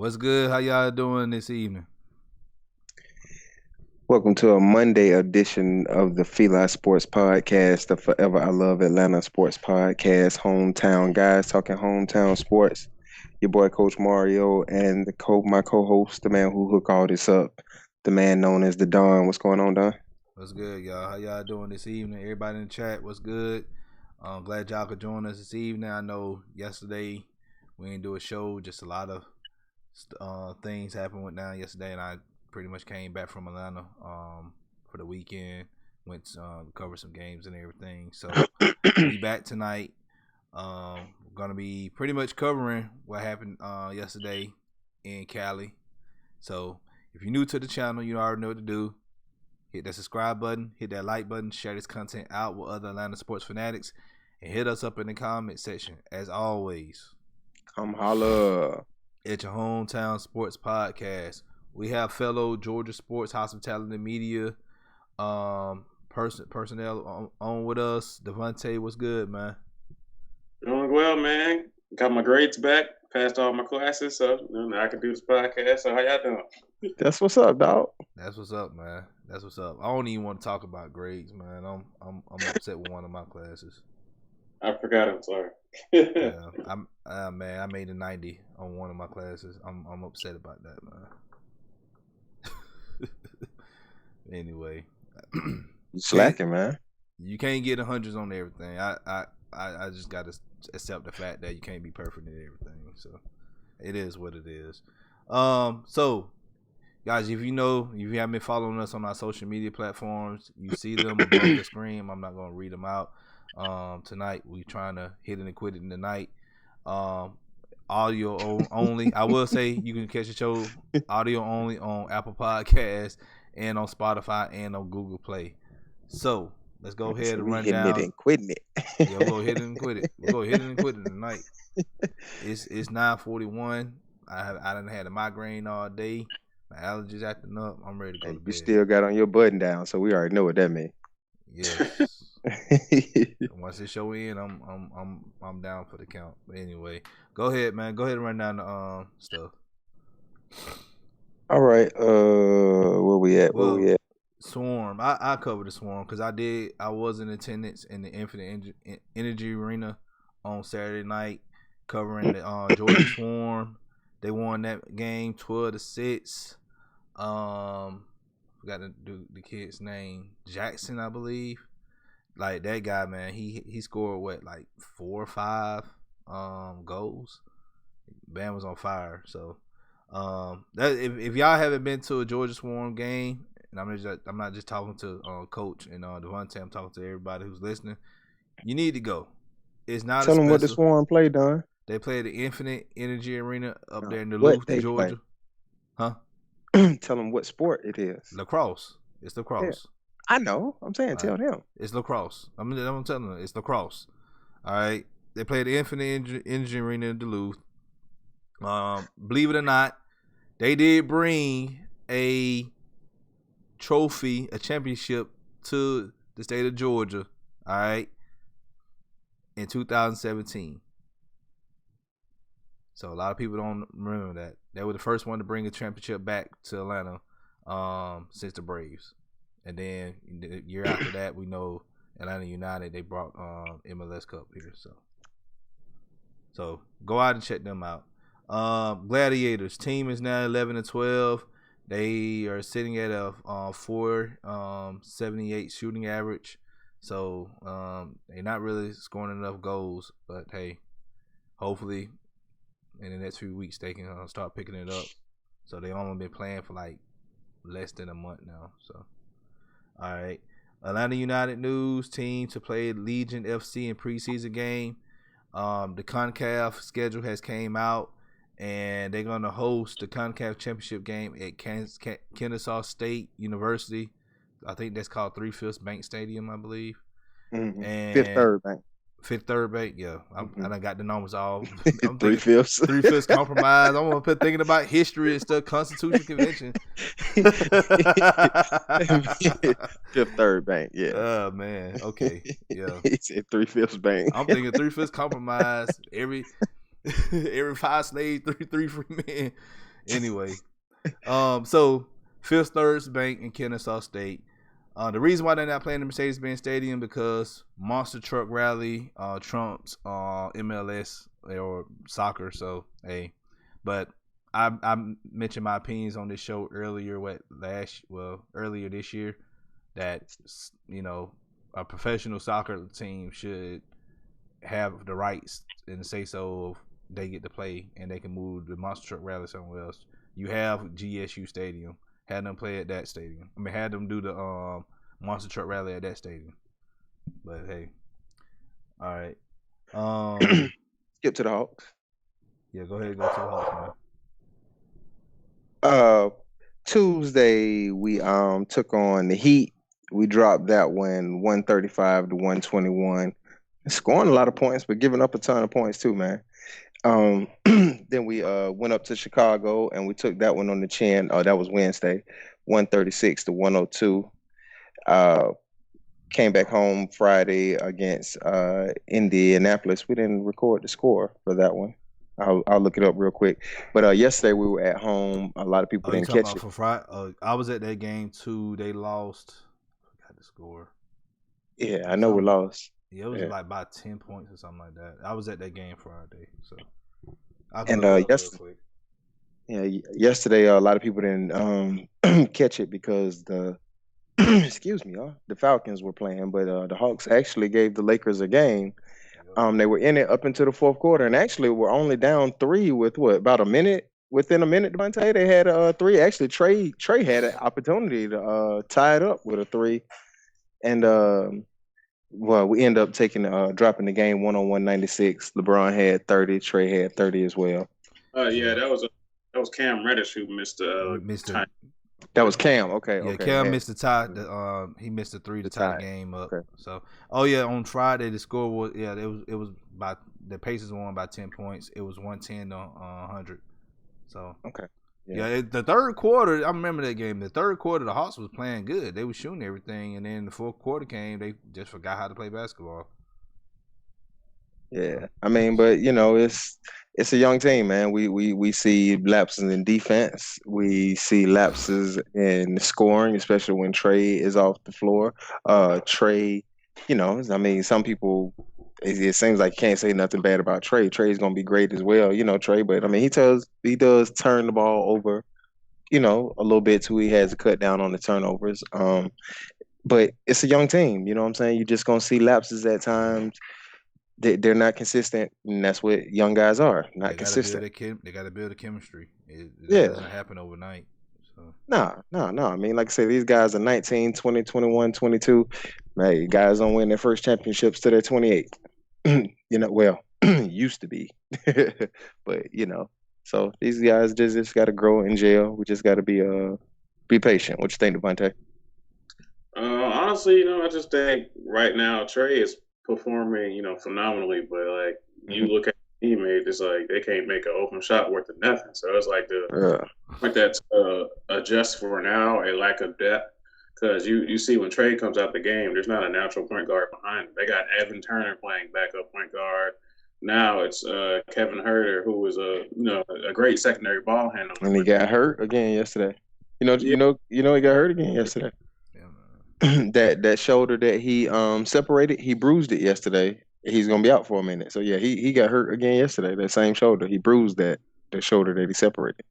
What's good? How y'all doing this evening? Welcome to a Monday edition of the FILA Sports Podcast, the Forever I Love Atlanta Sports Podcast, hometown guys talking hometown sports. Your boy Coach Mario and my co-host, the man who hooked all this up, the man known as the Don. What's going on, Don? What's good, y'all? How y'all doing this evening? Everybody in the chat, what's good? Glad y'all could join us this evening. I know yesterday we didn't do a show, just a lot of things went down yesterday, and I pretty much came back from Atlanta for the weekend. Went to cover some games and everything. So we back tonight. We're gonna be pretty much covering what happened yesterday in Cali. So if you're new to the channel, you already know what to do. Hit that subscribe button, hit that like button, share this content out with other Atlanta sports fanatics, and hit us up in the comment section. As always, come holla at your hometown sports podcast. We have fellow Georgia sports hospitality media personnel on with us. DaVonte, what's good, man? Doing well, man. Got my grades back, passed all my classes, so now I can do this podcast. So how y'all doing? That's what's up, dog. That's what's up, man. That's what's up. I don't even want to talk about grades, man. I'm upset with one of my classes. I forgot. I'm sorry. Yeah, man. I made a 90 on one of my classes. I'm upset about that, man. Anyway, you slacking, man. You can't get 100s on everything. I just gotta accept the fact that you can't be perfect in everything. So it is what it is. So guys, if you haven't been following us on our social media platforms, you see them above the screen. I'm not gonna read them out. Tonight we trying to hit it and quit it tonight. Audio only. I will say you can catch the show audio only on Apple Podcasts and on Spotify and on Google Play. So let's go ahead and run down. It and quitting it. Yeah, we'll go ahead and quit it. We'll go ahead and quit it tonight. It's 9:41. I done had a migraine all day. My allergies acting up. I'm ready to go to bed. You still got on your button down, so we already know what that means. Yes. Once this show in, I'm down for the count. But anyway, go ahead, man. Go ahead and run down the stuff. All right. Where we at? Swarm. I covered the Swarm because I was in attendance in the Infinite Energy Arena on Saturday night covering the Georgia Swarm. They won that game 12-6. Forgot to do the kid's name, Jackson, I believe. Like that guy, man, he scored what, like 4 or 5 goals. Bam was on fire. So that if y'all haven't been to a Georgia Swarm game, and I'm not just talking to Coach and DaVonte, I'm talking to everybody who's listening. You need to go. It's not. Tell them what the Swarm played, Don. They play the Infinite Energy Arena up there in Duluth, Georgia. Huh? Tell them what sport it is. Lacrosse. It's lacrosse. Yeah. I know. I'm saying, tell them. It's lacrosse. I'm telling them it's lacrosse. All right. They play the Infinite Energy Arena in Duluth. Believe it or not, they did bring a trophy, a championship to the state of Georgia. All right. In 2017. So a lot of people don't remember that. They were the first one to bring a championship back to Atlanta since the Braves. And then the year after that, we know Atlanta United, they brought MLS Cup here. So go out and check them out. Gladiators team is now 11-12. They are sitting at a 478 shooting average. So they're not really scoring enough goals. But hey, hopefully in the next few weeks they can start picking it up. So they only been playing for like less than a month now. So all right, Atlanta United news: team to play Legion FC in preseason game. The CONCACAF schedule has came out, and they're gonna host the CONCACAF championship game at Kennesaw State University. I think that's called 3/5 Bank Stadium, I believe. Mm-hmm. And Fifth Third Bank. Fifth Third Bank, yeah. I done got the numbers all. 3/5. 3/5 compromise. I'm gonna put thinking about history and stuff. Constitution Convention. Fifth Third Bank, yeah. Oh man, okay, yeah. He said 3/5 Bank. I'm thinking 3/5 compromise. Every 5 slaves, 3 free men. Anyway, so Fifth Third Bank in Kennesaw State. The reason why they're not playing the Mercedes-Benz Stadium because Monster Truck Rally trumps MLS or soccer. So hey, but I mentioned my opinions on this show earlier. Earlier this year, that a professional soccer team should have the rights and say so they get to play and they can move the Monster Truck Rally somewhere else. You have GSU Stadium. Had them play at that stadium. Had them do the Monster Truck Rally at that stadium. But hey, all right. Skip to the Hawks. Yeah, go ahead and go to the Hawks, man. Tuesday we took on the Heat. We dropped that one 135 to 121. Scoring a lot of points, but giving up a ton of points too, man. Then we went up to Chicago and we took that one on the chin. That was Wednesday, 136 to 102. Came back home Friday against Indianapolis. We didn't record the score for that one. I'll look it up real quick. But yesterday we were at home. A lot of people didn't catch it. For Friday, I was at that game too. They lost. I forgot the score. Yeah, I know we lost. Yeah, it was like by 10 points or something like that. I was at that game Friday, so. Yesterday a lot of people didn't catch it because the the Falcons were playing, but the Hawks actually gave the Lakers a game. They were in it up into the fourth quarter, and actually were only down 3 with about a minute. Within a minute, DaVonte, they had 3. Actually, Trey had an opportunity to tie it up with a 3, and we end up dropping the game 101-96. LeBron had 30, Trey had 30 as well. That was Cam Reddish who missed the tie. That was Cam. Okay. Yeah, Cam missed the tie. He missed the 3 to tie the game up. Okay. So, on Friday the score was it was by the Pacers won by 10 points. It was 110 to 100. So okay. Yeah, the third quarter, I remember that game. The third quarter, the Hawks was playing good. They were shooting everything, and then the fourth quarter came. They just forgot how to play basketball. Yeah, I mean, but it's a young team, man. We see lapses in defense. We see lapses in scoring, especially when Trey is off the floor. Trey, I mean, some people. It seems like you can't say nothing bad about Trey. Trey's gonna be great as well, Trey. But I mean, he does turn the ball over, a little bit too. He has to cut down on the turnovers. But it's a young team, you know what I'm saying? You're just gonna see lapses at times. They're not consistent, and that's what young guys are, not consistent. They got to build a chemistry. It doesn't happen overnight. So. No. I mean, like I say, these guys are 19, 20, 21, 22. Man, guys don't win their first championships till they're 28. Used to be. But, so these guys just got to grow in jail. We just got to be patient. What you think, DaVonte? Honestly, I just think right now Trey is performing, phenomenally. But, like, you look at the teammate, it's like they can't make an open shot worth of nothing. So it's like that's adjust for now a lack of depth. Because you see when Trey comes out the game, there's not a natural point guard behind him. They got Evan Turner playing backup point guard. Now it's Kevin Huerter, who was a great secondary ball handler. And he got hurt again yesterday. He got hurt again yesterday. Yeah. that shoulder that he separated, he bruised it yesterday. He's gonna be out for a minute. So yeah, he got hurt again yesterday. That same shoulder, he bruised the shoulder that he separated.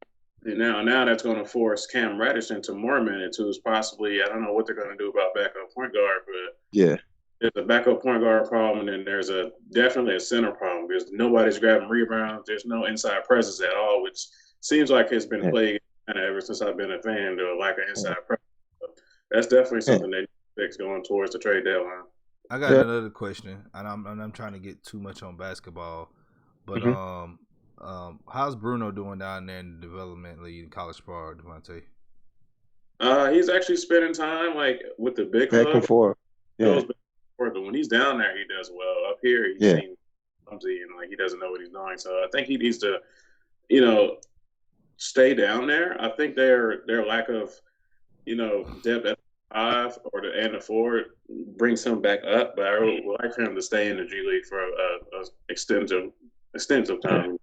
And now that's going to force Cam Reddish into more minutes, who's possibly, I don't know what they're going to do about backup point guard, but yeah, there's a backup point guard problem, and then there's definitely a center problem because nobody's grabbing rebounds. There's no inside presence at all, which seems like it's been plagued ever since I've been a fan, the lack of inside presence. So that's definitely something they need to fix going towards the trade deadline. I got another question, and I'm trying to get too much on basketball, but how's Bruno doing down there in the development league in College Park, DaVonte? He's actually spending time with the big back club. And forth. Yeah. But when he's down there, he does well. Up here, he seems clumsy and he doesn't know what he's doing. So I think he needs to, stay down there. I think their lack of, depth at 5 and the 4 brings him back up. But I would like for him to stay in the G League for a extensive time.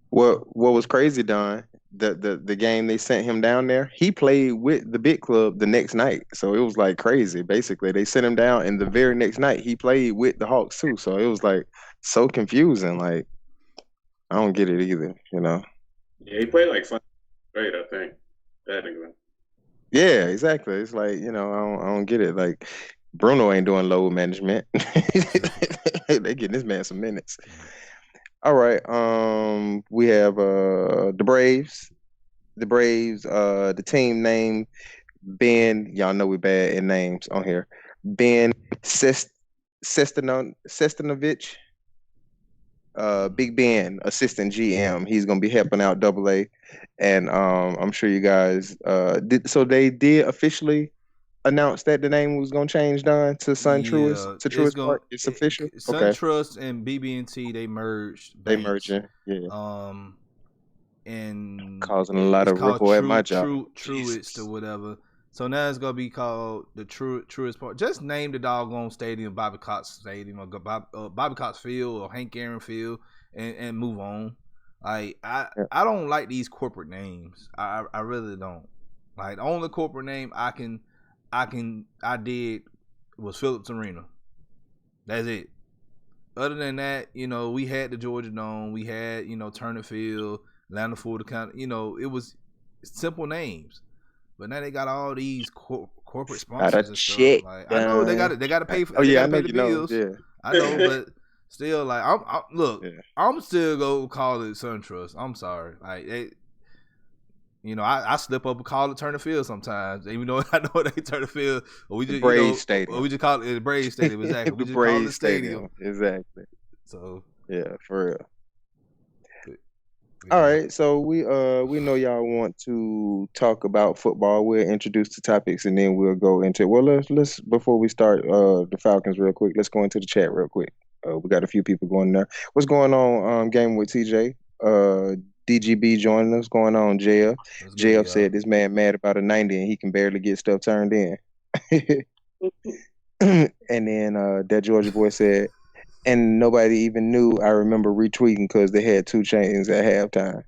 What was crazy, Don, the game they sent him down there, he played with the big club the next night. So it was like crazy. Basically, they sent him down, and the very next night he played with the Hawks too. So it was like so confusing. Like I don't get it either. Yeah, he played like 5 straight, I think. Technically. Yeah, exactly. It's like I don't get it. Like Bruno ain't doing load management. They getting this man some minutes. All right. We have the Braves. The Braves. The team name Ben. Y'all know we bad in names on here. Ben Sestanovich. Big Ben, assistant GM. He's gonna be helping out Double A, and I'm sure you guys did. So they did officially announce that the name was gonna change, Don, to SunTruest to Truist Park. It's official. Okay. SunTrust and BB&T they merged. They banks. merging. Yeah. And causing a lot of ripple at my job. Truist or whatever. So now it's gonna be called the Truist Park. Just name the doggone stadium Bobby Cox Stadium or Bobby Cox Field or Hank Aaron Field and move on. Like I don't like these corporate names. I really don't. Like the only corporate name I did was Phillips Arena. That's it. Other than that, we had the Georgia Dome, we had Turner Field, Atlanta Ford Account. It was simple names. But now they got all these corporate sponsors and stuff. Like, I know they got to pay for. Oh yeah, I know the bills. Yeah, I know, but still, like, I'm still gonna call it SunTrust. I'm sorry, like, I slip up and call it Turner Field sometimes, even though I know they Turner Field. Or we just Braves Stadium. Or we just call it the Braves Stadium. Exactly. We just Braves call it the stadium. Exactly. So yeah, for real. All right, so we know y'all want to talk about football. We'll introduce the topics and then we'll go into. Well, let's before we start the Falcons real quick. Let's go into the chat real quick. We got a few people going there. What's going on? Game with TJ. DGB joining us. Going on, JF. JF said this man mad about a 90 and he can barely get stuff turned in. And then that Georgia boy said. And nobody even knew. I remember retweeting because they had 2 Chainz at halftime.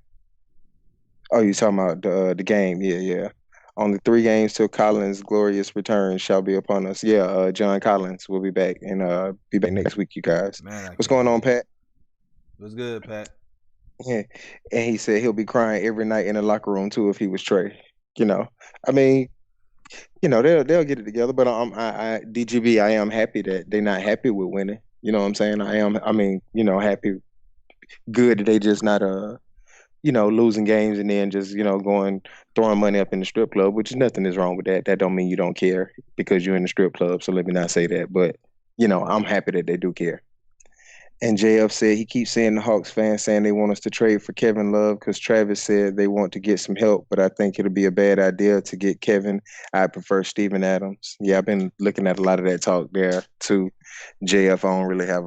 Oh, you talking about the game? Yeah. Only 3 games till Collins' glorious return shall be upon us. Yeah, John Collins will be back and be back next week, you guys. Man, what's going on, Pat? What's good, Pat? Yeah. And he said he'll be crying every night in the locker room too if he was Trey. I mean, they'll get it together. But DGB, I am happy that they're not happy with winning. You know what I'm saying? Happy, good that they just not losing games and then just going throwing money up in the strip club, which is nothing is wrong with that. That don't mean you don't care because you're in the strip club. So let me not say that, but I'm happy that they do care. And JF said he keeps seeing the Hawks fans saying they want us to trade for Kevin Love because Travis said they want to get some help, but I think it'll be a bad idea to get Kevin. I prefer Steven Adams. Yeah, I've been looking at a lot of that talk there too. JF, I don't really have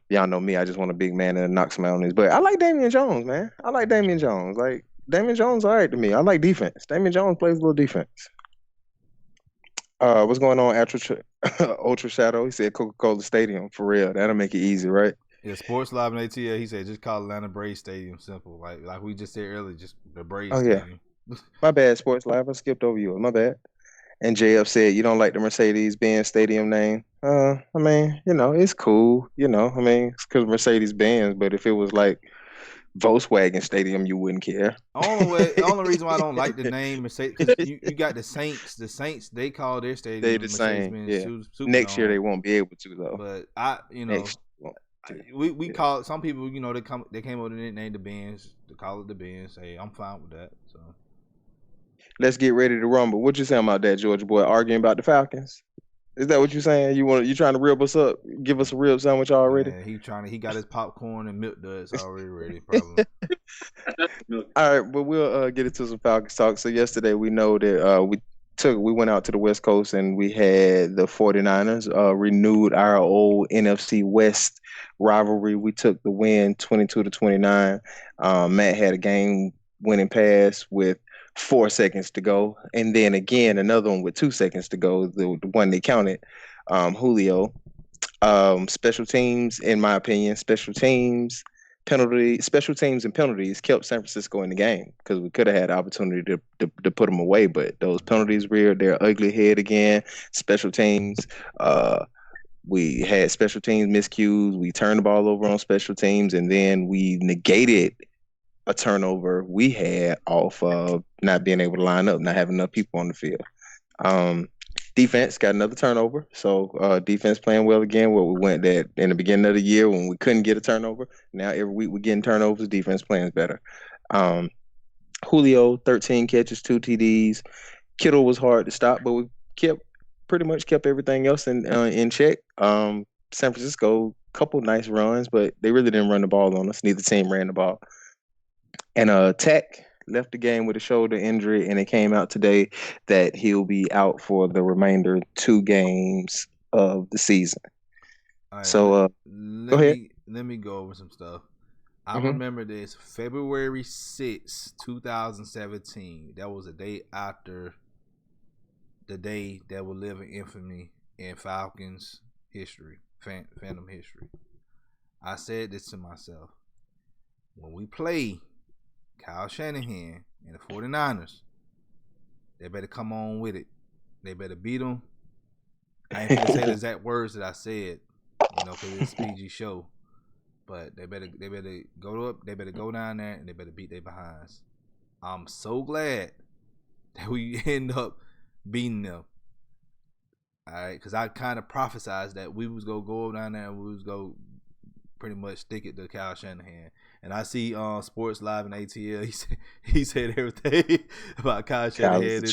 y'all know me. I just want a big man that knocks him out on his butt. I like Damian Jones, man. I like Damian Jones. Like Damian Jones, all right to me. I like defense. Damian Jones plays a little defense. What's going on, Ultra Shadow? He said Coca-Cola Stadium for real. That'll make it easy, right? Yeah, Sports Live and ATL. He said just call Atlanta Braves Stadium. Simple, like we just said earlier, just the Braves Stadium. Yeah. My bad, Sports Live. I skipped over you. My bad. And JF said you don't like the Mercedes-Benz Stadium name. It's cool. It's because Mercedes-Benz. But if it was like Volkswagen Stadium, you wouldn't care. The only reason why I don't like the name Mercedes because you got the Saints. The Saints they call their stadium. They the same. Yeah. Next year they won't be able to though. But we call it, some people they came over and named the Benz to call it the Benz. Hey, I'm fine with that. So let's get ready to rumble. What you saying about that, Georgia boy? Arguing about the Falcons? Is that what you're saying? You trying to rib us up? Give us a rib sandwich already? Yeah, he got his popcorn and milk duds already ready. Probably. All right, but we'll get into some Falcons talk. So yesterday we know that we went out to the West Coast and we had the 49ers renewed our old NFC West rivalry. We took the win 22-29. Matt had a game-winning pass with 4 seconds to go, and then again another one with 2 seconds to go, the one they counted. Julio. Special teams, in my opinion, special teams and penalties kept San Francisco in the game because we could have had the opportunity to put them away, but those penalties reared their ugly head again. Special teams, we had special teams miscues. We turned the ball over on special teams, and then we negated a turnover we had off of not being able to line up, not having enough people on the field. Defense got another turnover, so defense playing well again. Where we went that in the beginning of the year when we couldn't get a turnover. Now every week we're getting turnovers. Defense playing better. Julio 13 catches, 2 TDs. Kittle was hard to stop, but we pretty much kept everything else in check. San Francisco couple nice runs, but they really didn't run the ball on us. Neither team ran the ball. And Tech left the game with a shoulder injury, and it came out today that he'll be out for the remainder 2 games of the season. All right, so go ahead. Let me go over some stuff. I remember this February 6, 2017. That was a day after the day that will live in infamy in Falcons history, Phantom history. I said this to myself. When we play Kyle Shanahan and the 49ers, they better come on with it. They better beat them. I ain't gonna say the exact words that I said, because it's a PG show. But they better go up. They better go down there and they better beat their behinds. I'm so glad that we end up beating them. All right, because I kind of prophesized that we was gonna go down there and we was gonna pretty much stick it to Kyle Shanahan. And I see Sports Live and ATL. He said everything about Kyle Shanahan.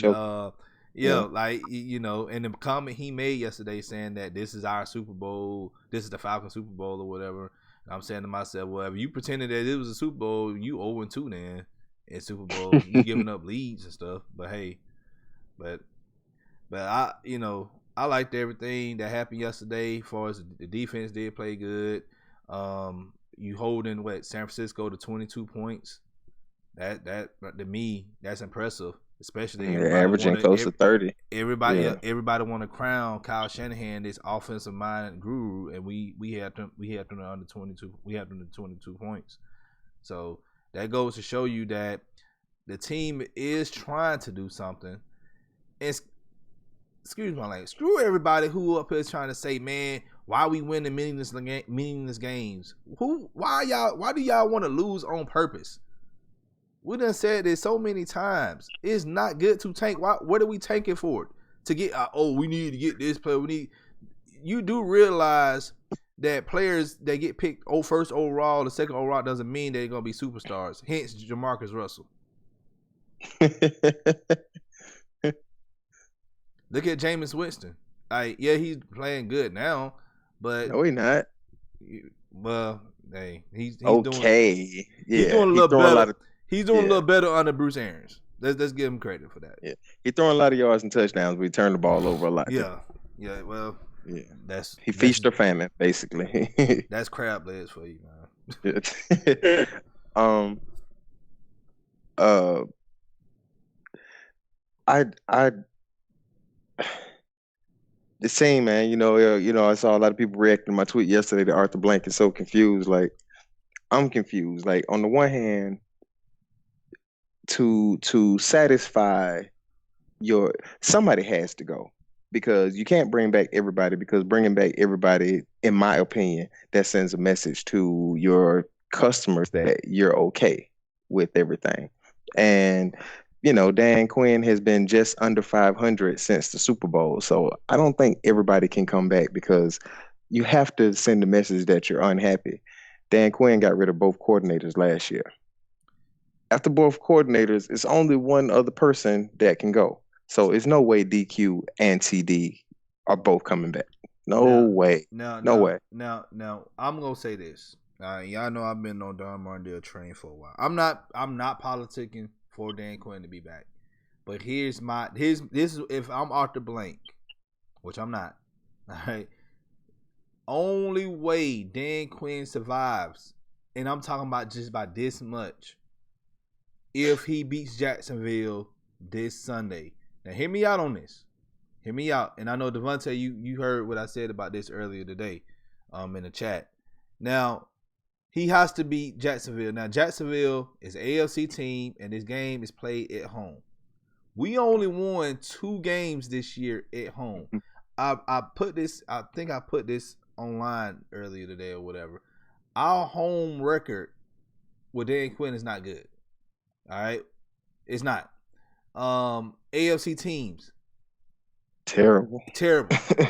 And the comment he made yesterday saying that this is our Super Bowl, this is the Falcons Super Bowl or whatever. And I'm saying to myself, well, if you pretended that it was a Super Bowl, you 0-2 then in Super Bowl. You giving up leads and stuff. But hey, but I liked everything that happened yesterday. As far as the defense did play good. You holding San Francisco to 22 points. That to me, that's impressive. Especially averaging close to 30. Everybody want to crown Kyle Shanahan this offensive mind guru, and we had them under 22. We had them to 22 points. So that goes to show you that the team is trying to do something. And excuse my language. Screw everybody who up here is trying to say, man, why we winning meaningless games? Why do y'all want to lose on purpose? We done said this so many times. It's not good to tank. What are we tanking for? To get we need to get this player. You do realize that players that get picked first overall, the second overall doesn't mean they're gonna be superstars. Hence Jamarcus Russell. Look at Jameis Winston. He's playing good now, but no, he's not. Well, hey, he's okay. He's doing a little better. He's doing a little better under Bruce Arians. Let's give him credit for that. Yeah, he's throwing a lot of yards and touchdowns. We turn the ball over a lot. Yeah. Well, he feast or famine, basically. That's crab legs for you, man. The same, man. I saw a lot of people reacting to my tweet yesterday that Arthur Blank is so confused. Like, I'm confused. Like, on the one hand, to satisfy somebody has to go, because you can't bring back everybody, because bringing back everybody, in my opinion, that sends a message to your customers that you're okay with everything. And Dan Quinn has been just under 500 since the Super Bowl. So I don't think everybody can come back, because you have to send the message that you're unhappy. Dan Quinn got rid of both coordinators last year. After both coordinators, it's only one other person that can go. So it's no way DQ and TD are both coming back. No way. No way. Now, I'm going to say this. Y'all know I've been on Don Martindale train for a while. I'm not politicking for Dan Quinn to be back. But this is if I'm Arthur Blank, which I'm not. All right. Only way Dan Quinn survives, and I'm talking about just by this much, if he beats Jacksonville this Sunday. Now hear me out on this. Hear me out. And I know DaVonte, you heard what I said about this earlier today, in the chat. Now, He has to beat Jacksonville. Now, Jacksonville is an AFC team, and this game is played at home. We only won 2 games this year at home. I put this. I think I put this online earlier today or whatever. Our home record with Dan Quinn is not good. All right, it's not. AFC teams. Terrible. All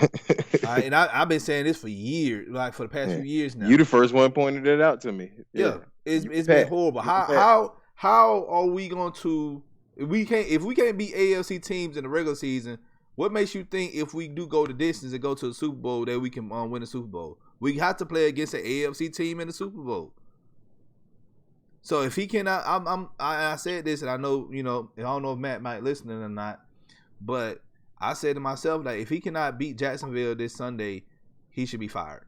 right, and I've been saying this for years, like for the past few years now. You the first one pointed it out to me. Yeah, it's been horrible. How are we going to if we can't beat AFC teams in the regular season? What makes you think if we do go the distance and go to the Super Bowl that we can win the Super Bowl? We have to play against an AFC team in the Super Bowl. So if he cannot, I said this, and I know I don't know if Matt might listen or not, but I said to myself that if he cannot beat Jacksonville this Sunday, he should be fired.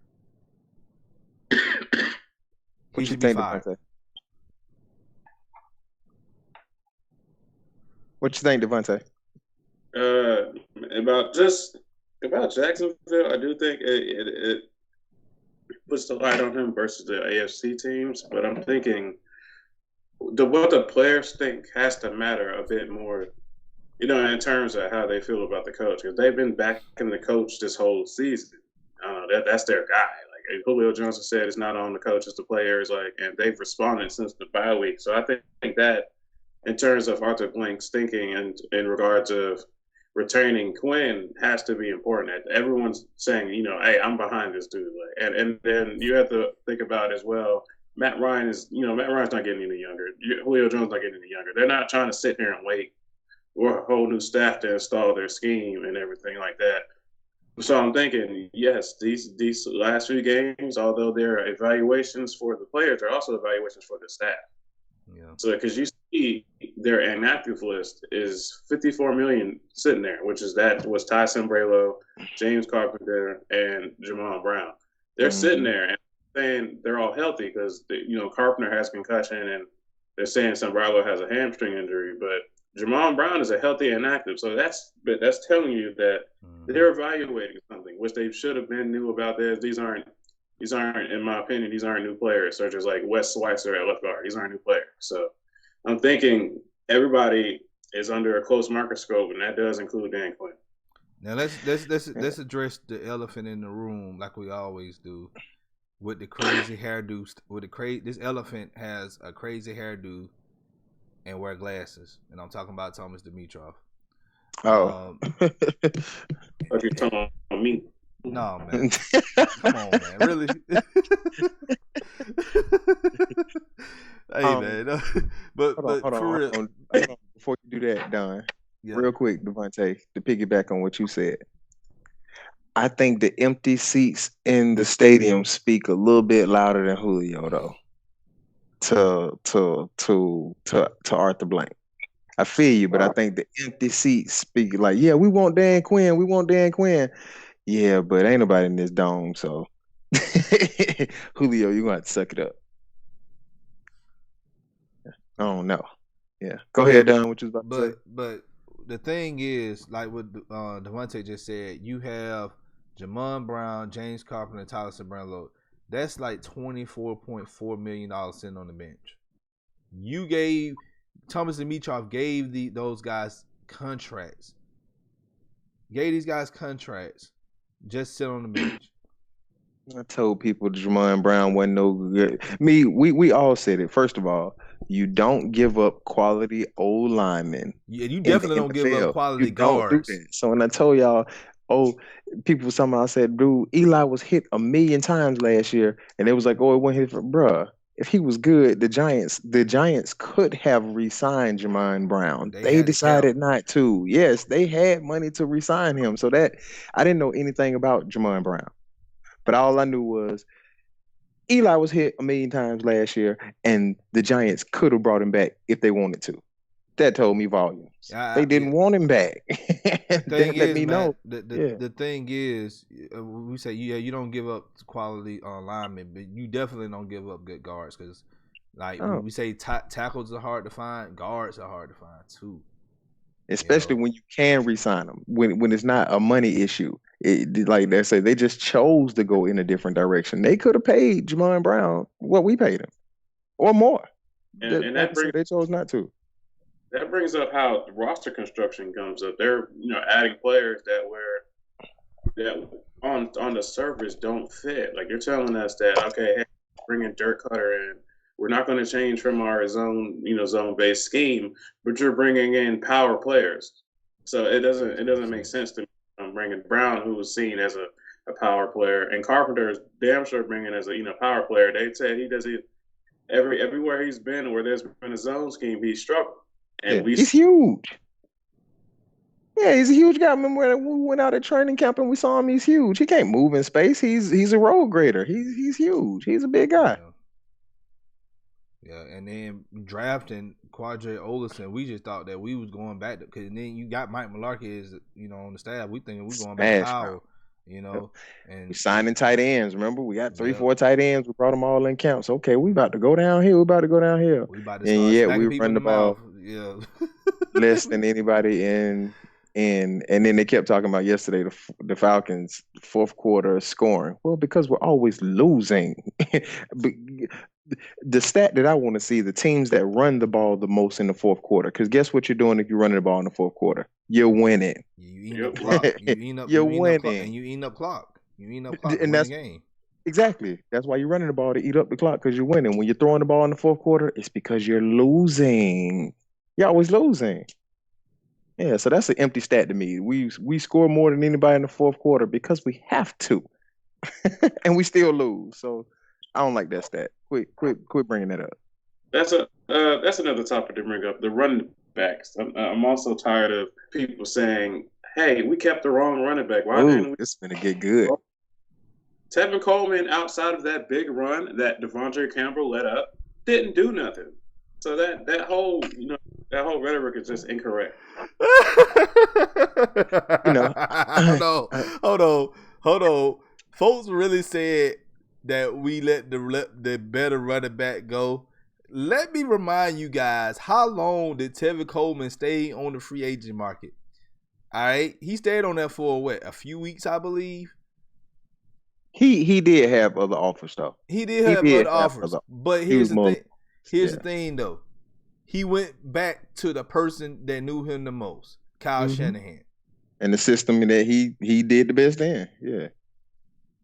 What you think, DaVonte? What you think, DaVonte? About Jacksonville, I do think it puts the light on him versus the AFC teams, but I'm thinking what the players think has to matter a bit more, in terms of how they feel about the coach, because they've been backing the coach this whole season. That's their guy. Like Julio Jones said, it's not on the coach, it's the players. And they've responded since the bye week. So I think that in terms of Arthur Blank's thinking and in regards of retaining Quinn has to be important. Everyone's saying, hey, I'm behind this dude. And then you have to think about as well. Matt Ryan's not getting any younger. Julio Jones not getting any younger. They're not trying to sit there and wait for a whole new staff to install their scheme and everything like that. So I'm thinking, yes, these last few games, although they're evaluations for the players, they're also evaluations for the staff. Yeah. So because you see their inactive list is 54 million sitting there, was Ty Sambrailo, James Carpenter, and Jamal Brown. They're sitting there and saying they're all healthy because Carpenter has concussion and they're saying Sambrailo has a hamstring injury, but Jamal Brown is a healthy and active. So that's telling you that they're evaluating something, which they should have been new about this. These aren't, in my opinion, these aren't new players, such as like Wes Schweitzer at left guard. These aren't new players. So I'm thinking everybody is under a close microscope, and that does include Dan Quinn. Now let's address the elephant in the room like we always do with the crazy hairdo. This elephant has a crazy hairdo and wear glasses, and I'm talking about Thomas Dimitroff. Oh, Are you talking about me? No, man. Come on, man. Really? Hey, man. But for real. Hold on. Before you do that, Don, real quick, DaVonte, to piggyback on what you said. I think the empty seats in the stadium speak a little bit louder than Julio, though. To Arthur Blank. I feel you, but I think the empty seats speak like, yeah, we want Dan Quinn. Yeah, but ain't nobody in this dome, so Julio, you're gonna have to suck it up. I don't know. Yeah. Go ahead, Don, what you was about to say. But the thing is, like what DaVonte just said, you have Jamon Brown, James Carpenter, and Tyler Sambrailo. That's like $24.4 million sitting on the bench. You gave Thomas Dimitroff gave those guys contracts. Gave these guys contracts. Just sit on the bench. I told people Jamon Brown wasn't no good. We all said it. First of all, you don't give up quality old linemen. Yeah, you definitely don't give up quality guards. So when I told y'all, people somehow I said, dude, Eli was hit 1,000,000 times last year, and it was like, it wasn't hit for bruh. If he was good, the Giants could have re-signed Jamon Brown. They decided not to. Yes, they had money to re-sign him. So that I didn't know anything about Jamon Brown. But all I knew was Eli was hit 1,000,000 times last year, and the Giants could have brought him back if they wanted to. That told me volumes. They didn't want him back. The thing is, we say, you don't give up quality linemen, but you definitely don't give up good guards because, we say tackles are hard to find, guards are hard to find too. Especially when you can re-sign them, when it's not a money issue. Like they say, they just chose to go in a different direction. They could have paid Jamon Brown what we paid him or more. And like they chose not to. That brings up how the roster construction comes up. They're adding players that on the surface don't fit. Like you're telling us that hey, bring in Dirk Cutter in. We're not going to change from our zone based scheme, but you're bringing in power players. So it doesn't make sense to me. I'm bringing Brown, who was seen as a power player, and Carpenter is damn sure bringing as a power player. They said he does it everywhere he's been where there's been a zone scheme, he's struggled. And he's huge. Yeah, he's a huge guy. Remember when we went out at training camp and we saw him? He's huge. He can't move in space. He's a road grader. He's huge. He's a big guy. Yeah, and then drafting Quadre Olison, we just thought that we was going back because then you got Mike Mularkey as on the staff. We thinking we going back to Powell, and we signing tight ends. Remember, we got 3-4 tight ends. We brought them all in camps. Okay, we about to go downhill. We about to start we run the ball. Yeah, less than anybody in. And then they kept talking about yesterday the Falcons' fourth quarter scoring. Well, because we're always losing. The stat that I want to see, the teams that run the ball the most in the fourth quarter. Because guess what you're doing if you're running the ball in the fourth quarter? You're winning. You eating up clock. You're winning. And you eating up clock. You eating up clock. And that's the game. Exactly. That's why you're running the ball, to eat up the clock, because you're winning. When you're throwing the ball in the fourth quarter, it's because you're losing. You're always losing. Yeah, so that's an empty stat to me. We score more than anybody in the fourth quarter because we have to, and we still lose. So I don't like that stat. Quit bringing that up. That's another topic to bring up. The running backs. I'm also tired of people saying, "Hey, we kept the wrong running back. Why didn't we?" It's gonna get good. Tevin Coleman, outside of that big run that Devondre Campbell let up, didn't do nothing. So that whole rhetoric is just incorrect. Hold on. Folks really said that we let the better running back go. Let me remind you guys, how long did Tevin Coleman stay on the free agent market? All right, he stayed on that for a few weeks, I believe. He did have other offers though. He did have other offers, but here's the thing. Here's the thing though. He went back to the person that knew him the most, Kyle Shanahan. And the system that he did the best in. Yeah.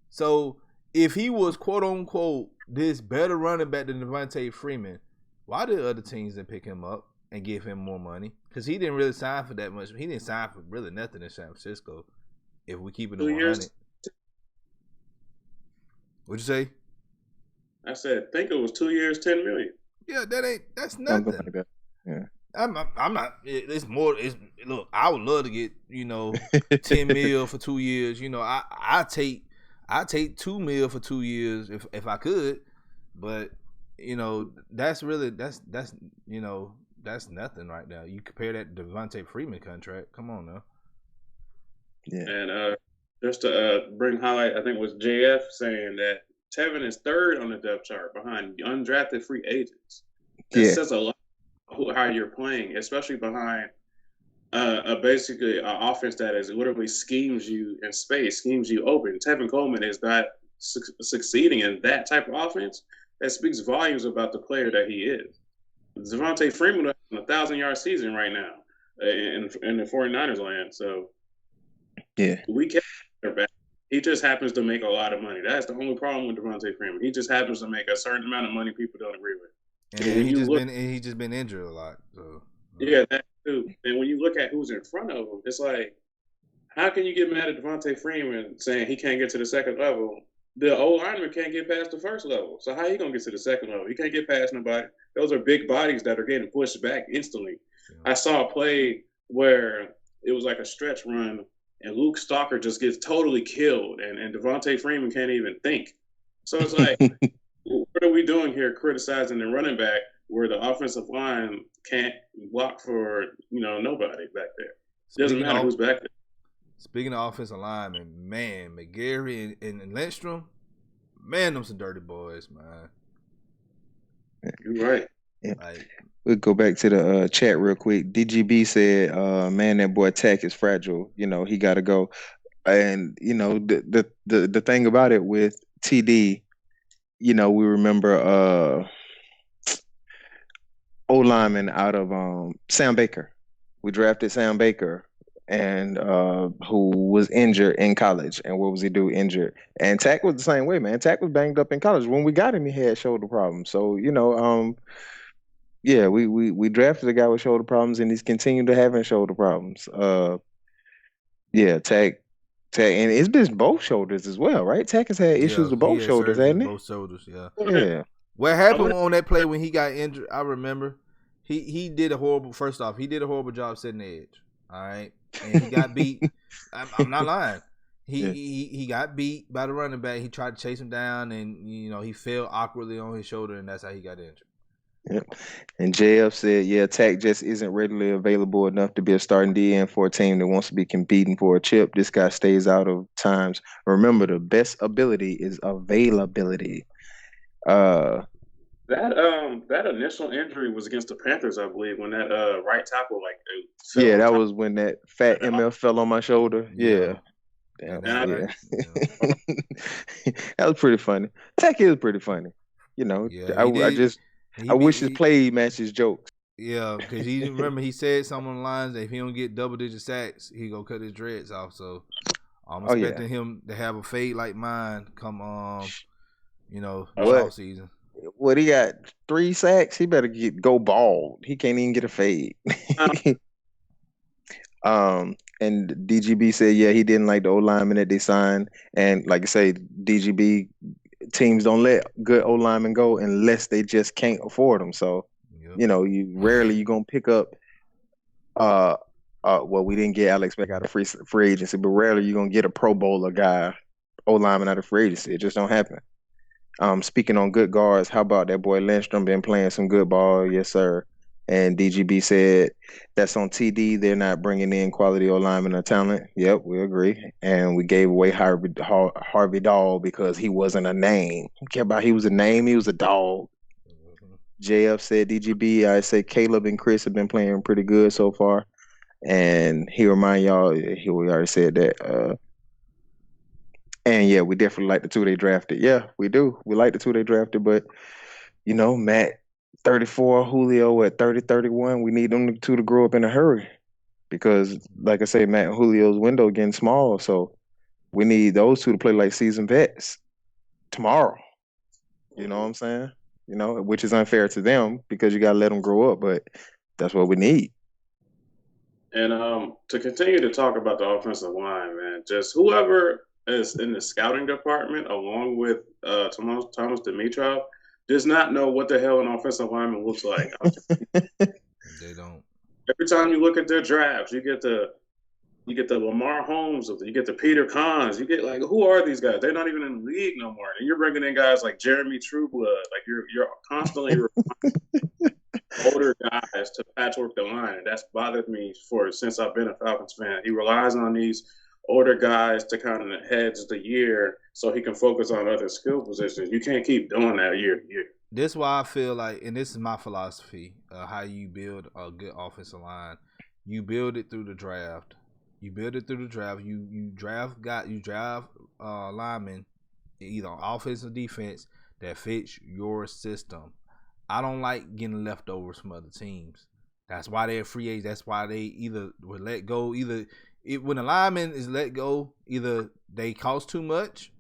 So if he was quote unquote this better running back than Devontae Freeman, why did other teams then pick him up and give him more money? Because he didn't really sign for that much. He didn't sign for really nothing in San Francisco. If we keep it to 100. What'd you say? I said, I think it was 2 years, $10 million. Yeah, that's nothing. Like that. Yeah. I'm not. It's more. Look, I would love to get $10 million for 2 years. I take $2 million for 2 years if I could, but that's nothing right now. You compare that to Devontae Freeman contract. Come on now. Yeah. And just to bring highlight, I think it was JF saying that Tevin is third on the depth chart behind undrafted free agents. It says a lot how you're playing, especially behind basically an offense that is literally schemes you in space, schemes you open. Tevin Coleman is not succeeding in that type of offense. That speaks volumes about the player that he is. Devontae Freeman is on a 1,000-yard season right now in the 49ers land. So we can't back. He just happens to make a lot of money. That's the only problem with Devontae Freeman. He just happens to make a certain amount of money people don't agree with. And he's just been injured a lot. So yeah, that too. And when you look at who's in front of him, it's like, how can you get mad at Devontae Freeman saying he can't get to the second level? The old lineman can't get past the first level. So how are you gonna get to the second level? He can't get past nobody. Those are big bodies that are getting pushed back instantly. Yeah. I saw a play where it was like a stretch run, and Luke Stalker just gets totally killed, and Devontae Freeman can't even think. So it's like, what are we doing here criticizing the running back where the offensive line can't block for, nobody back there? Doesn't matter who's back there. Speaking of offensive linemen, man, McGarry and Lindstrom, man, them some dirty boys, man. You're right. Yeah. We'll go back to the chat real quick. DGB said, man, that boy Tack is fragile. He got to go. And the thing about it with TD, we remember O-lineman out of Sam Baker. We drafted Sam Baker, and who was injured in college. And what was he do injured? And Tack was the same way, man. Tack was banged up in college. When we got him, he had shoulder problems. So yeah, we drafted a guy with shoulder problems, and he's continued to having shoulder problems. Yeah, Tack, and it's been both shoulders as well, right? Tack has had issues with both shoulders, hasn't he? Both shoulders, yeah. Yeah. What happened on that play when he got injured? I remember he did a horrible. First off, he did a horrible job setting the edge. All right, and he got beat. I'm not lying. He got beat by the running back. He tried to chase him down, and he fell awkwardly on his shoulder, and that's how he got injured. Yep. And JF said, yeah, Tack just isn't readily available enough to be a starting DN for a team that wants to be competing for a chip. This guy stays out of times. Remember, the best ability is availability. That initial injury was against the Panthers, I believe, when that right tackle yeah, that was when that fat MF fell on my shoulder. Yeah. Damn. Yeah. That was pretty funny. Tack is pretty funny. I wish his play matches jokes. Yeah, because he said something on the lines that if he don't get double-digit sacks, he gonna cut his dreads off. So I'm expecting him to have a fade like mine come off season. What, he got 3 sacks? He better go bald. He can't even get a fade. And DGB said, yeah, he didn't like the O-lineman that they signed. And like I say, DGB teams don't let good O-linemen go unless they just can't afford them. So, you rarely gonna pick up. Well, we didn't get Alex back out of free agency, but rarely you're gonna get a Pro Bowler guy, O-lineman out of free agency. It just don't happen. Speaking on good guards, how about that boy Lindstrom been playing some good ball? Yes, sir. And DGB said that's on TD. They're not bringing in quality O-lineman or talent. Yep, we agree. And we gave away Harvey Dahl because he wasn't a name. Who cared about he was a name? He was a dog. JF said DGB. I say Caleb and Chris have been playing pretty good so far. And he remind y'all, we already said that. And yeah, we definitely like the 2 they drafted. Yeah, we do. We like the 2 they drafted, but Matt 34, Julio at 30, 31. We need them 2 to grow up in a hurry because, like I say, Matt and Julio's window getting small. So we need those 2 to play like seasoned vets tomorrow. You know what I'm saying? Which is unfair to them because you got to let them grow up, but that's what we need. And to continue to talk about the offensive line, man, just whoever is in the scouting department, along with Thomas Dimitroff, does not know what the hell an offensive lineman looks like. They don't. Every time you look at their drafts, you get the Lamar Holmes, you get the Peter Kahns, you get who are these guys? They're not even in the league no more, and you're bringing in guys like Jeremy Trueblood. Like you're constantly older guys to patchwork the line, and that's bothered me since I've been a Falcons fan. He relies on these older guys to kind of hedge the year so he can focus on other skill positions. You can't keep doing that year to year. This is why I feel like, and this is my philosophy, how you build a good offensive line. You build it through the draft. You draft linemen, either offense or defense, that fits your system. I don't like getting leftovers from other teams. That's why they're free agents. That's why they either would let go. When a lineman is let go, either they cost too much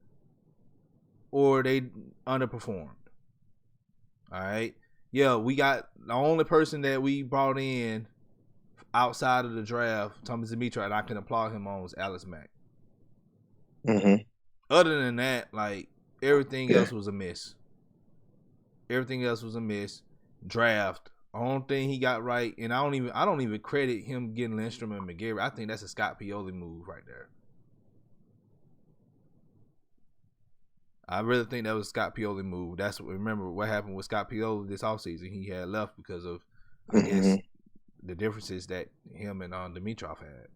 or they underperformed. All right. Yeah, we got the only person that we brought in outside of the draft, Thomas Dimitroff, and I can applaud him on, was Alex Mack. Mm-hmm. Other than that, everything else was a miss. Draft. The only thing he got right, and I don't even credit him getting Lindstrom and McGarry. I think that's a Scott Pioli move right there. I really think that was a Scott Pioli move. Remember what happened with Scott Pioli this offseason. He had left because of, I guess, the differences that him and Dimitroff had.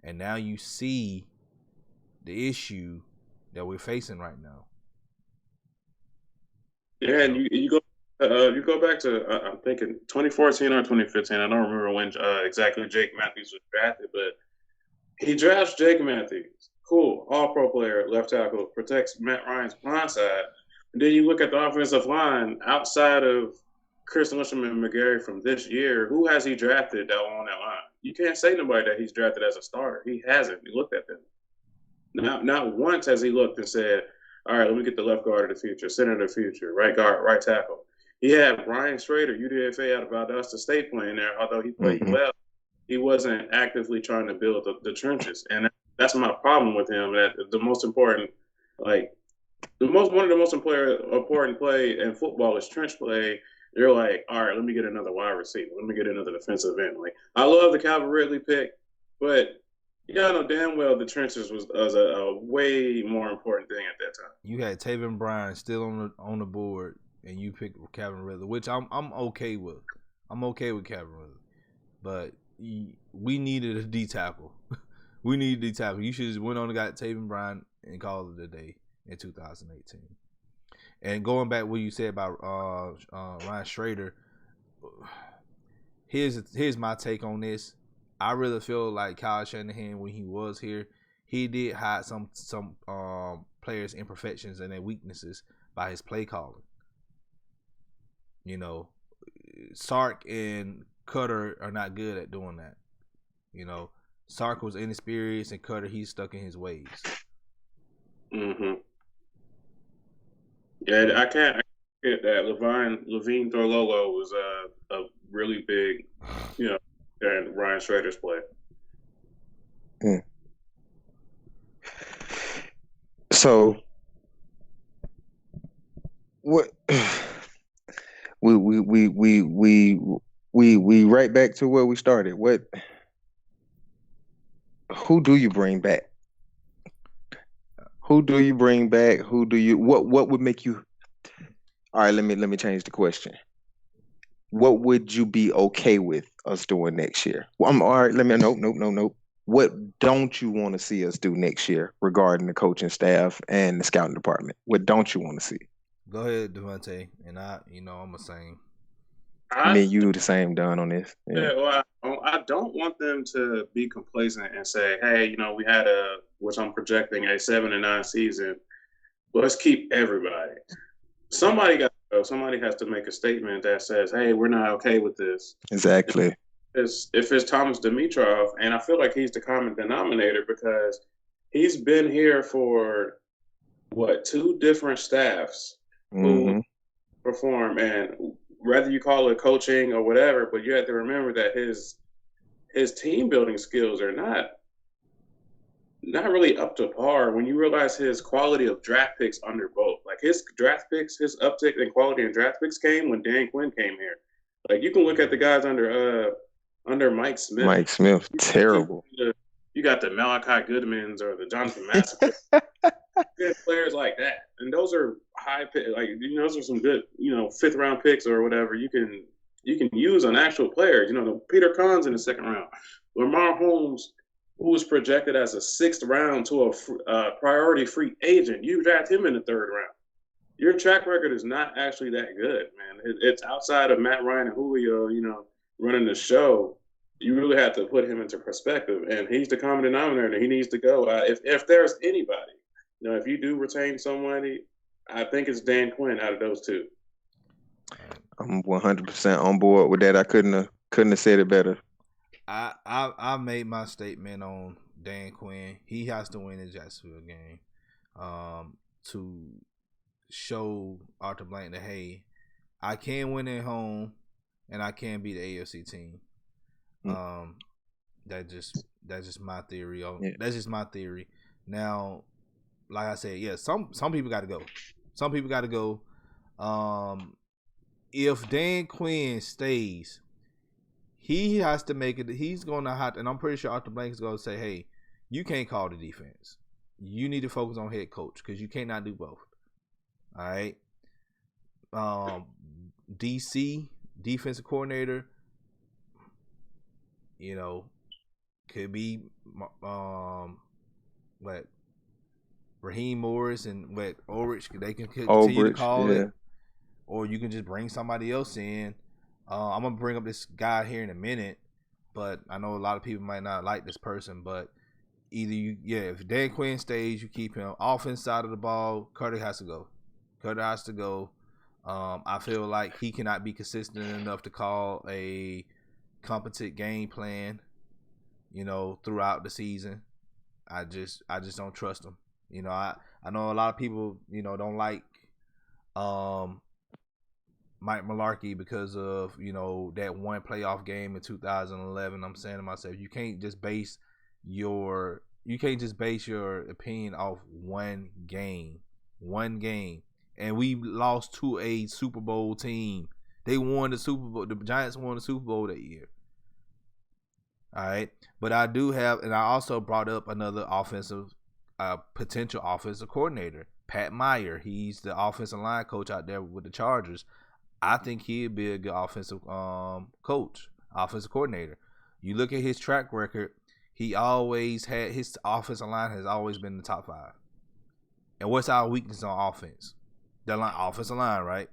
And now you see the issue that we're facing right now. Yeah, and you go back to I'm thinking 2014 or 2015. I don't remember when exactly Jake Matthews was drafted, but he drafts Jake Matthews, Cool. All pro player, left tackle, protects Matt Ryan's blind side. And then you look at the offensive line outside of Chris Lindstrom and McGarry from this year. Who has he drafted that on that line? You can't say nobody that he's drafted as a starter. He hasn't. He looked at them. Not once has he looked and said, all right, let me get the left guard of the future, center of the future, right guard, right tackle. He had Brian Schrader, UDFA out of Valdosta State playing there. Although he played well, he wasn't actively trying to build the trenches. And that's my problem with him. That the most important, one of the most important play in football is trench play. You're like, all right, let me get another wide receiver. Let me get another defensive end. Like, I love the Calvin Ridley pick, but you gotta know damn well the trenches was a way more important thing at that time. You had Taven Bryan still on the board, and you picked Calvin Ridley, which I'm okay with. I'm okay with Calvin Ridley, but we needed a D tackle. We needed a D tackle. You should just went on and got Taven Bryan and called it a day in 2018. And going back what you said about Ryan Schrader, here's my take on this. I really feel like Kyle Shanahan, when he was here, he did hide some players' imperfections and their weaknesses by his play calling. You know, Sark and Cutter are not good at doing that. You know, Sark was inexperienced, and Cutter, he's stuck in his ways. Mm-hmm. Yeah, I can't get that. Levine Thorlolo was a really big, and Ryan Schrader's play. So, what we right back to where we started. Who do you bring back? Who do you bring back? What would make you? All right, let me change the question. What would you be okay with us doing next year? Well, all right. Nope. What don't you want to see us do next year regarding the coaching staff and the scouting department? What don't you want to see? Go ahead, DaVonte, and I'm the same. You the same done on this. Yeah, well, I don't want them to be complacent and say, hey, we had which I'm projecting, a 7-9 season. Let's keep everybody. Somebody has to make a statement that says, hey, we're not okay with this. Exactly. If it's Thomas Dimitroff, and I feel like he's the common denominator because he's been here for, 2 different staffs who perform, and whether you call it coaching or whatever, but you have to remember that his team building skills are not really up to par when you realize his quality of draft picks under both. Like his draft picks, his uptick in quality in draft picks came when Dan Quinn came here. Like you can look at the guys under Mike Smith. Mike Smith, terrible. You got the Malachi Goodmans or the Jonathan Massacre. Good players like that, and those are high pick. Like those are some good, 5th round picks or whatever. You can use an actual player. The Peter Kahn's in the 2nd round. Lamar Holmes, who was projected as a 6th round to a priority free agent, you draft him in the 3rd round. Your track record is not actually that good, man. It's outside of Matt Ryan and Julio, running the show. You really have to put him into perspective, and he's the common denominator. He needs to go. If there's anybody, if you do retain somebody, I think it's Dan Quinn out of those 2. I'm 100% on board with that. I couldn't have said it better. I made my statement on Dan Quinn. He has to win the Jacksonville game to show Arthur Blank that, hey, I can win at home and I can beat the AFC team. That's just my theory. That's just my theory. Now, like I said, yeah, some people got to go. Some people got to go. If Dan Quinn stays, he has to make it. He's going to have to, and I'm pretty sure Arthur Blank is going to say, hey, you can't call the defense. You need to focus on head coach because you cannot do both. All right. DC, defensive coordinator, could be Raheem Morris and Ulrich. They can continue to call it, or you can just bring somebody else in. I'm gonna bring up this guy here in a minute, but I know a lot of people might not like this person. But if Dan Quinn stays, you keep him. Offense side of the ball, Carter has to go. I feel like he cannot be consistent enough to call a competent game plan, throughout the season. I just don't trust him. I know a lot of people, don't like Mike Mularkey because of, that one playoff game in 2011. I'm saying to myself, you can't just base your opinion off one game. And we lost to a Super Bowl team. They won the Super Bowl. The Giants won the Super Bowl that year. All right. But I also brought up another potential offensive coordinator, Pat Meyer. He's the offensive line coach out there with the Chargers. I think he'd be a good offensive offensive coordinator. You look at his track record, his offensive line has always been in the top 5. And what's our weakness on offense? The offensive line, right?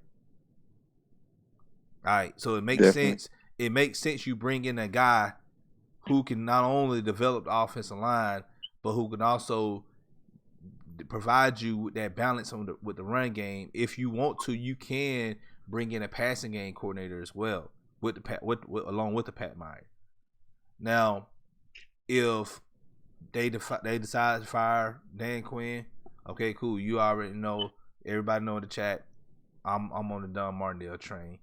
All right, so it makes sense. It makes sense you bring in a guy who can not only develop the offensive line, but who can also provide you with that balance with the run game. If you want to, you can bring in a passing game coordinator as well, along with the Pat Meyer. Now, if they decide to fire Dan Quinn, okay, cool. You already know. Everybody know in the chat. I'm on the Don Martindale train.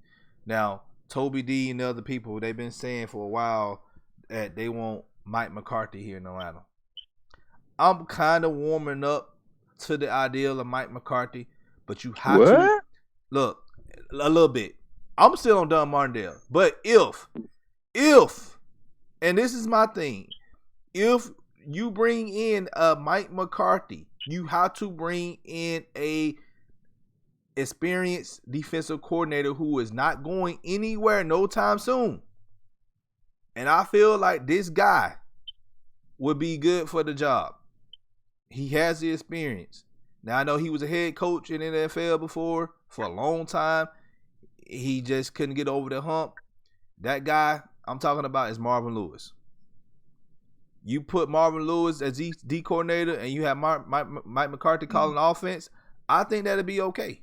Now, Toby D and the other people, they've been saying for a while that they want Mike McCarthy here in Atlanta. I'm kind of warming up to the ideal of Mike McCarthy, but you have to look a little bit. I'm still on Don Martindale, but if, and this is my thing, if you bring in Mike McCarthy, you have to bring in a experienced defensive coordinator who is not going anywhere no time soon. And I feel like this guy would be good for the job. He has the experience. Now, I know he was a head coach in the NFL before for a long time. He just couldn't get over the hump. That guy I'm talking about is Marvin Lewis. You put Marvin Lewis as D coordinator and you have Mike McCarthy calling offense, I think that'd be okay.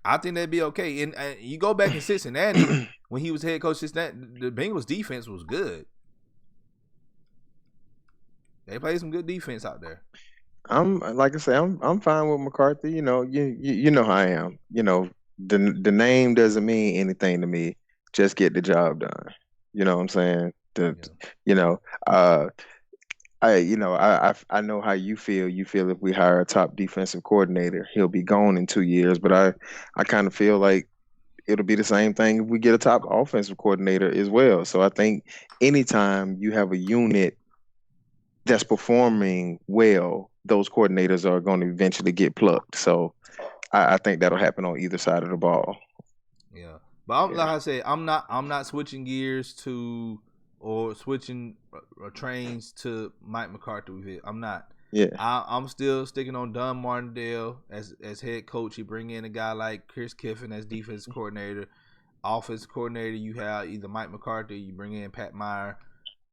And you go back in Cincinnati when he was head coach of Cincinnati, the Bengals defense was good. They played some good defense out there. I'm fine with McCarthy. You know how I am. The name doesn't mean anything to me. Just get the job done. You know what I'm saying? I know how you feel. You feel if we hire a top defensive coordinator, he'll be gone in 2 years. But I kind of feel like it'll be the same thing if we get a top offensive coordinator as well. So I think anytime you have a unit that's performing well, those coordinators are going to eventually get plucked. So I think that'll happen on either side of the ball. Yeah. But like I said, I'm not switching gears or switching trains to Mike McCarthy. I'm not. Yeah. I'm still sticking on Don Martindale as head coach. You bring in a guy like Chris Kiffin as defensive coordinator. Offense coordinator, you have either Mike McCarthy, you bring in Pat Meyer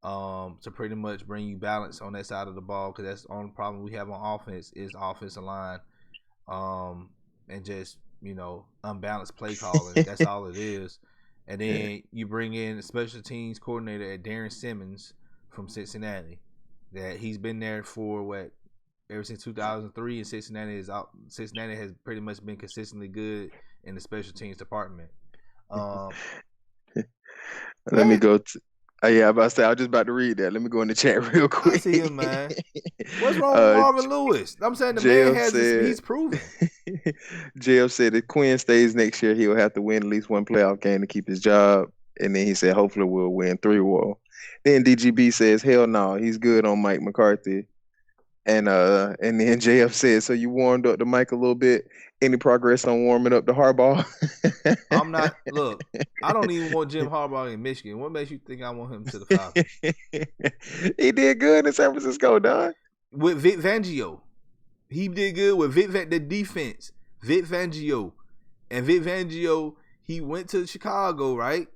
to pretty much bring you balance on that side of the ball, because that's the only problem we have on offense is offensive line and just, unbalanced play calling. That's all it is. And then you bring in a special teams coordinator at Darren Simmons from Cincinnati. That he's been there for ever since 2003, and Cincinnati has pretty much been consistently good in the special teams department. Let me go to. I was just about to read that. Let me go in the chat real quick. I see him, man. What's wrong with Marvin Lewis? I'm saying the man he's proven. JF said if Quinn stays next year, he'll have to win at least one playoff game to keep his job. And then he said, hopefully we'll win 3 more. Then DGB says, hell no, he's good on Mike McCarthy. And then JF said, so you warmed up to Mike a little bit. Any progress on warming up to Harbaugh? I'm not. Look, I don't even want Jim Harbaugh in Michigan. What makes you think I want him to the Falcons? He did good in San Francisco, Don. With Vic Fangio. He did good with the defense. Vic Fangio. And Vic Fangio, he went to Chicago, right?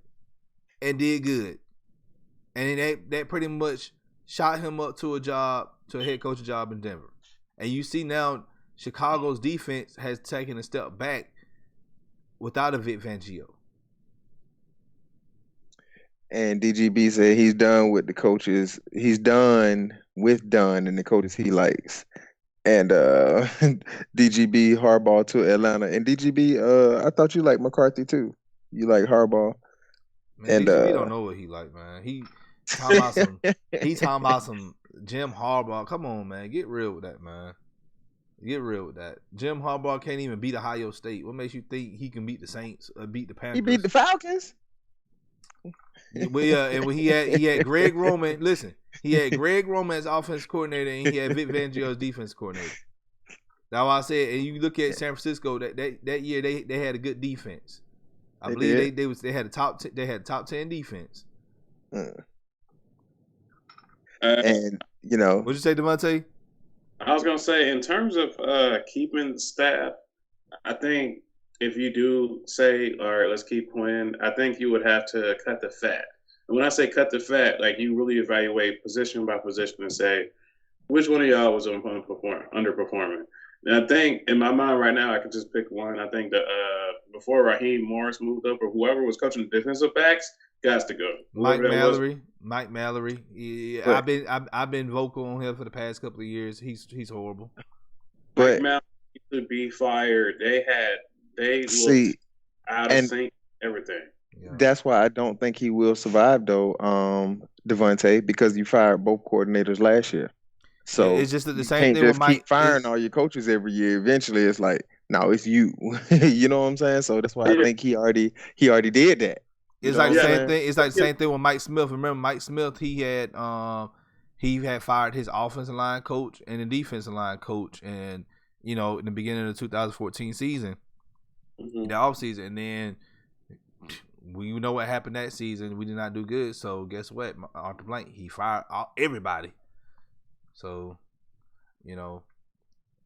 And did good. and that pretty much shot him up to a head coach job in Denver. And you see now Chicago's defense has taken a step back without a Vic Fangio. And DGB said he's done with the coaches. He's done with Dunn and the coaches he likes. And DGB Harbaugh to Atlanta. And DGB, I thought you liked McCarthy too. You like Harbaugh. Man, and DGB don't know what he like, man. He's talking about some Jim Harbaugh. Come on, man. Get real with that, man. Get real with that. Jim Harbaugh can't even beat Ohio State. What makes you think he can beat the Saints or beat the Panthers? He beat the Falcons. Well, yeah, and when he had Greg Roman. Listen, he had Greg Roman as offense coordinator, and he had Vic Fangio as defense coordinator. That's why I said. And you look at San Francisco that year, they had a good defense. I believe they had a top 10 defense. And you know, what'd you say, DaVonte? I was gonna say, in terms of keeping staff, I think if you do say, all right, let's keep Quinn, I think you would have to cut the fat. And when I say cut the fat, like you really evaluate position by position and say, which one of y'all was underperforming? And I think in my mind right now, I could just pick one. I think that before Raheem Morris moved up or whoever was coaching the defensive backs, got to go. Mike Mallory. Yeah, I've been vocal on him for the past couple of years. He's horrible. Mike Mallory to be fired. They looked out of sync, everything. Yeah. That's why I don't think he will survive though, DaVonte, because you fired both coordinators last year. So it's just the same thing with Mike. Keep firing all your coaches every year. Eventually, it's like, no, it's you. You know what I'm saying? So that's why I think he already did that. It's like the same thing. It's like the same thing with Mike Smith. Remember, Mike Smith, he had fired his offensive line coach and the defensive line coach, and in the beginning of the 2014 season, the offseason, and then we know what happened that season. We did not do good. So guess what? Arthur Blank, he fired everybody. So,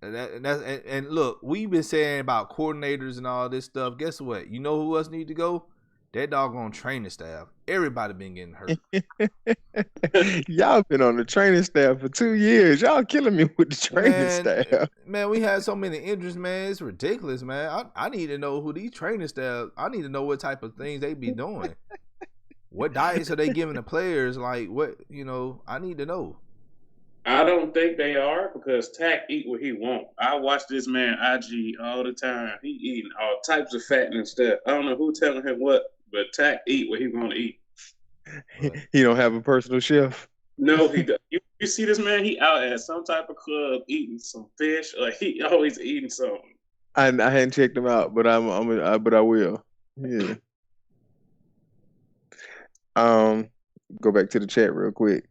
and look, we've been saying about coordinators and all this stuff. Guess what? You know who else need to go? That doggone training staff. Everybody been getting hurt. Y'all been on the training staff for 2 years. Y'all killing me with the training staff. Man, we had so many injuries, man. It's ridiculous, man. I need to know who these training staff. I need to know what type of things they be doing. What diets are they giving the players? Like what? I need to know. I don't think they are, because Tack eat what he want. I watch this man IG all the time. He eating all types of fat and stuff. I don't know who telling him what, but Tack eat what he want to eat. He don't have a personal chef? No, he does. You see this man? He out at some type of club eating some fish. Like he always eating something. I hadn't checked him out, but I will. Yeah. Go back to the chat real quick.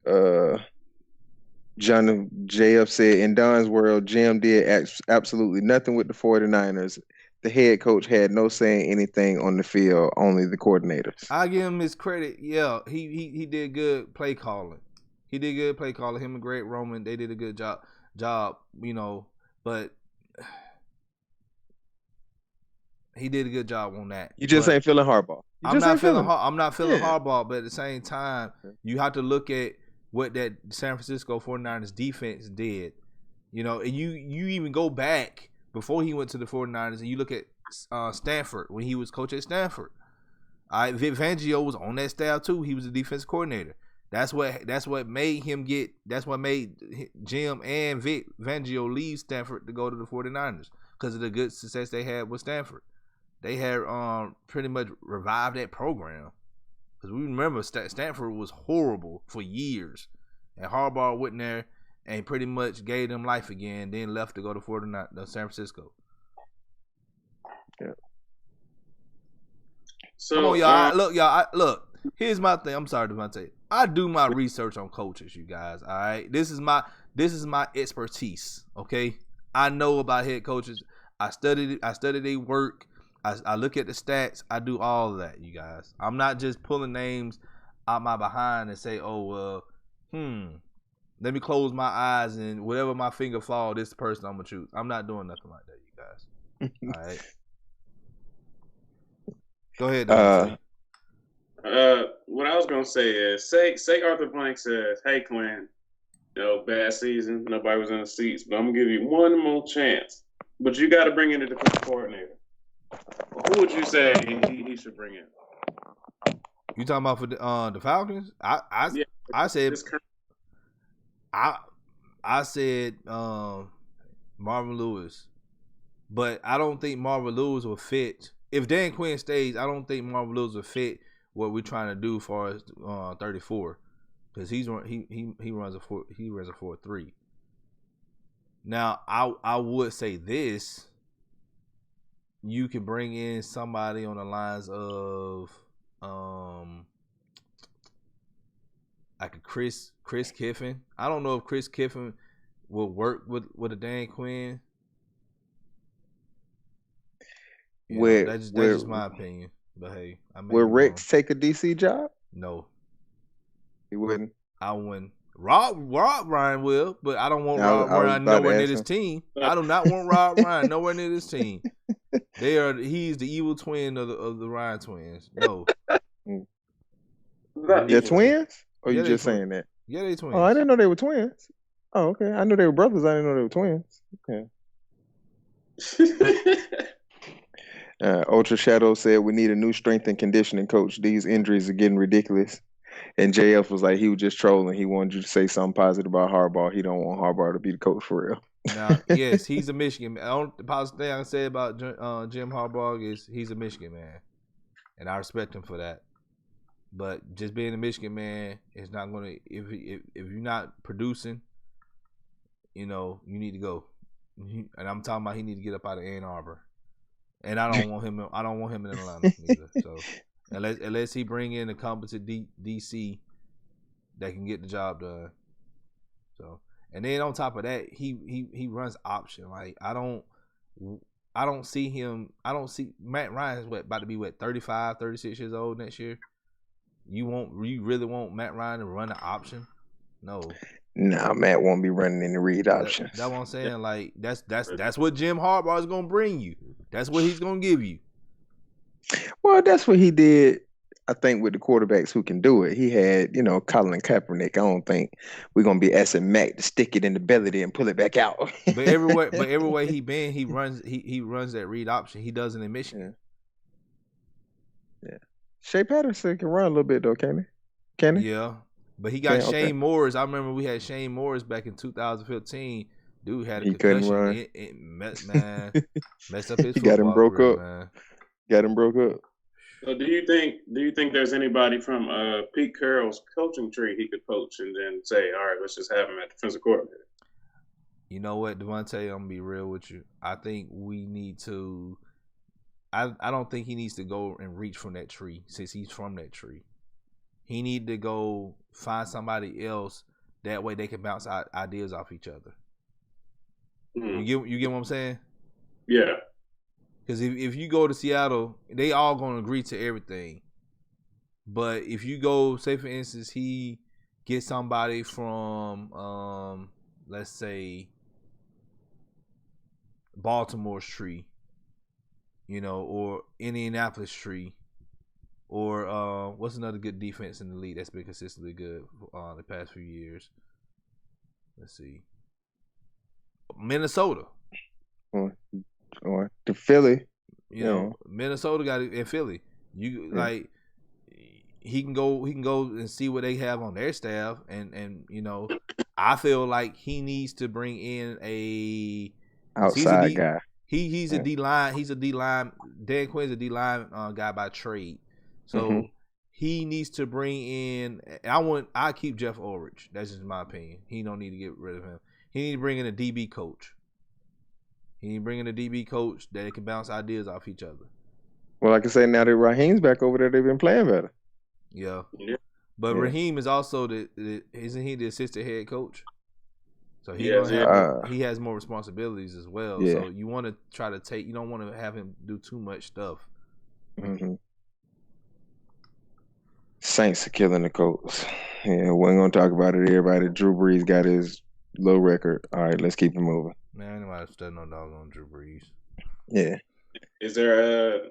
John JF said, in Don's world, Jim did absolutely nothing with the 49ers. The head coach had no saying anything on the field, only the coordinators. I give him his credit. Yeah, he did good play calling. He did good play calling. Him and Greg Roman, they did a good job, but he did a good job on that. You just ain't feeling Harbaugh. I'm not feeling Harbaugh, but at the same time, you have to look at what that San Francisco 49ers defense did. And you even go back before he went to the 49ers and you look at Stanford when he was coach at Stanford. Vic Fangio was on that staff too. He was the defense coordinator. That's what made Jim and Vic Fangio leave Stanford to go to the 49ers, because of the good success they had with Stanford. They had pretty much revived that program. Because we remember Stanford was horrible for years. And Harbaugh went there and pretty much gave them life again, then left to go to San Francisco. Yeah. So, come on, y'all. Look, here's my thing. I'm sorry, DaVonte. I do my research on coaches, you guys. All right? This is my expertise, okay? I know about head coaches. I studied their work. I look at the stats. I do all of that, you guys. I'm not just pulling names out my behind and say, let me close my eyes and whatever my finger fall, this person I'm going to choose. I'm not doing nothing like that, you guys. All right. Go ahead. What I was gonna say is, say Arthur Blank says, "Hey, Quinn, bad season, nobody was in the seats, but I'm gonna give you one more chance. But you got to bring in a defensive coordinator. Who would you say he should bring in?" You talking about for the Falcons? I said I said Marvin Lewis, but I don't think Marvin Lewis will fit. If Dan Quinn stays, I don't think Marvin Lewis will fit what we're trying to do for us 34, because he runs a 4-3. Now I would say this: you can bring in somebody on the lines of like a Chris Kiffin. I don't know if Chris Kiffin will work with a Dan Quinn. That's just my opinion. But hey, will Rex take a DC job? No, he wouldn't. I wouldn't. Rob Ryan will, but I don't want Rob Ryan nowhere near this team. I do not want Rob Ryan nowhere near this team. He's the evil twin of the Ryan twins. No. They're twins? Or you just saying that? Yeah, they twins. Oh, I didn't know they were twins. Oh, okay. I knew they were brothers. I didn't know they were twins. Okay. Ultra Shadow said we need a new strength and conditioning coach. These injuries are getting ridiculous. And JF was like, he was just trolling. He wanted you to say something positive about Harbaugh. He don't want Harbaugh to be the coach for real. Now, yes, he's a Michigan man. The positive thing I can say about Jim Harbaugh is he's a Michigan man, and I respect him for that. But just being a Michigan man is not going to. If you're not producing, you need to go. And I'm talking about he need to get up out of Ann Arbor. And I don't want him. I don't want him in Atlanta either. So unless he bring in a competent DC that can get the job done. So, and then on top of that, he runs option. Like I don't see him. I don't see Matt Ryan is about to be 35, 36 years old next year. You really want Matt Ryan to run an option? No. No, Matt won't be running any read options. That's what I'm saying. Yeah. Like that's what Jim Harbaugh is gonna bring you. That's what he's gonna give you. Well, that's what he did. I think with the quarterbacks who can do it, he had Colin Kaepernick. I don't think we're gonna be asking Matt to stick it in the belly and pull it back out. But everywhere he been, he runs that read option. He does it in Michigan. Yeah. Shea Patterson can run a little bit though, can he? Yeah. But he got Shane Morris. I remember we had Shane Morris back in 2015. Dude had a concussion. Couldn't run. Messed up his football. He got him broke career, up. Man. Got him broke up. So do you think there's anybody from Pete Carroll's coaching tree he could poach and then say, all right, let's just have him at defensive coordinator? You know what, DaVonte, I'm gonna be real with you. I think we need to. I don't think he needs to go and reach from that tree since he's from that tree. He need to go find somebody else. That way they can bounce ideas off each other. Mm. You get what I'm saying? Yeah. Because if you go to Seattle, they all gonna agree to everything. But if you go, say for instance, he gets somebody from, let's say, Baltimore's tree, or Indianapolis tree. Or what's another good defense in the league that's been consistently good the past few years? Let's see. Minnesota. Or the Philly. Minnesota got it in Philly. Like he can go and see what they have on their staff, and I feel like he needs to bring in a outside guy. He's a D line. He's a D line. Dan Quinn's a D line guy by trade. So he needs to bring in. I keep Jeff Ulrich. That's just my opinion. He don't need to get rid of him. He need to bring in a DB coach. He need to bring in a DB coach that can bounce ideas off each other. Well, like I say, now that Raheem's back over there, they've been playing better. Yeah. But Raheem is also isn't he the assistant head coach? So he has more responsibilities as well. Yeah. So you want to try to you don't want to have him do too much stuff. Mm-hmm. Saints are killing the Colts. Yeah, we ain't gonna talk about it. Everybody, Drew Brees got his low record. All right, let's keep it moving. Man, anybody studying no dog on Drew Brees. Yeah. Is there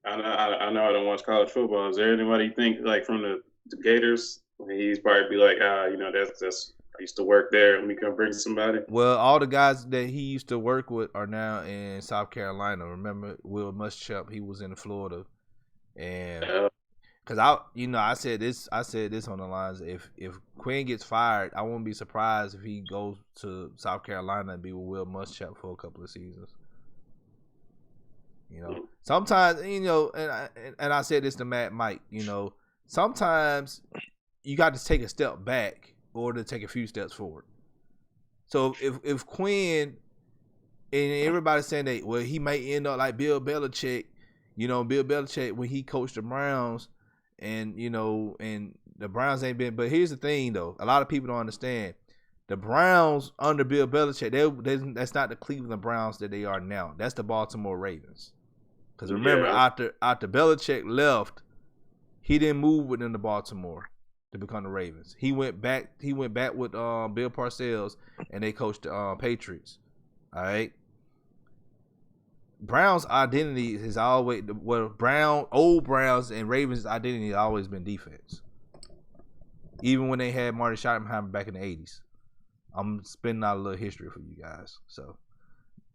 I know I don't watch college football. Is there anybody you think like from the Gators? He's probably be like, that's I used to work there. Let me come bring somebody. Well, all the guys that he used to work with are now in South Carolina. Remember Will Muschamp? He was in Florida, and because I said this on the lines. If Quinn gets fired, I won't be surprised if he goes to South Carolina and be with Will Muschamp for a couple of seasons. Sometimes and I said this to Matt Mike. Sometimes you got to take a step back or to take a few steps forward. So if Quinn and everybody's saying that, well, he may end up like Bill Belichick, Bill Belichick when he coached the Browns, and and the Browns ain't been. But here's the thing, though, a lot of people don't understand. The Browns under Bill Belichick, that's not the Cleveland Browns that they are now. That's the Baltimore Ravens. Because remember, after Belichick left, he didn't move with them to Baltimore to become the Ravens. He went back with Bill Parcells, and they coached the Patriots. All right. Browns' identity has always old Browns and Ravens' identity has always been defense. Even when they had Marty Schottenheimer back in the 80s. I'm spinning out a little history for you guys. So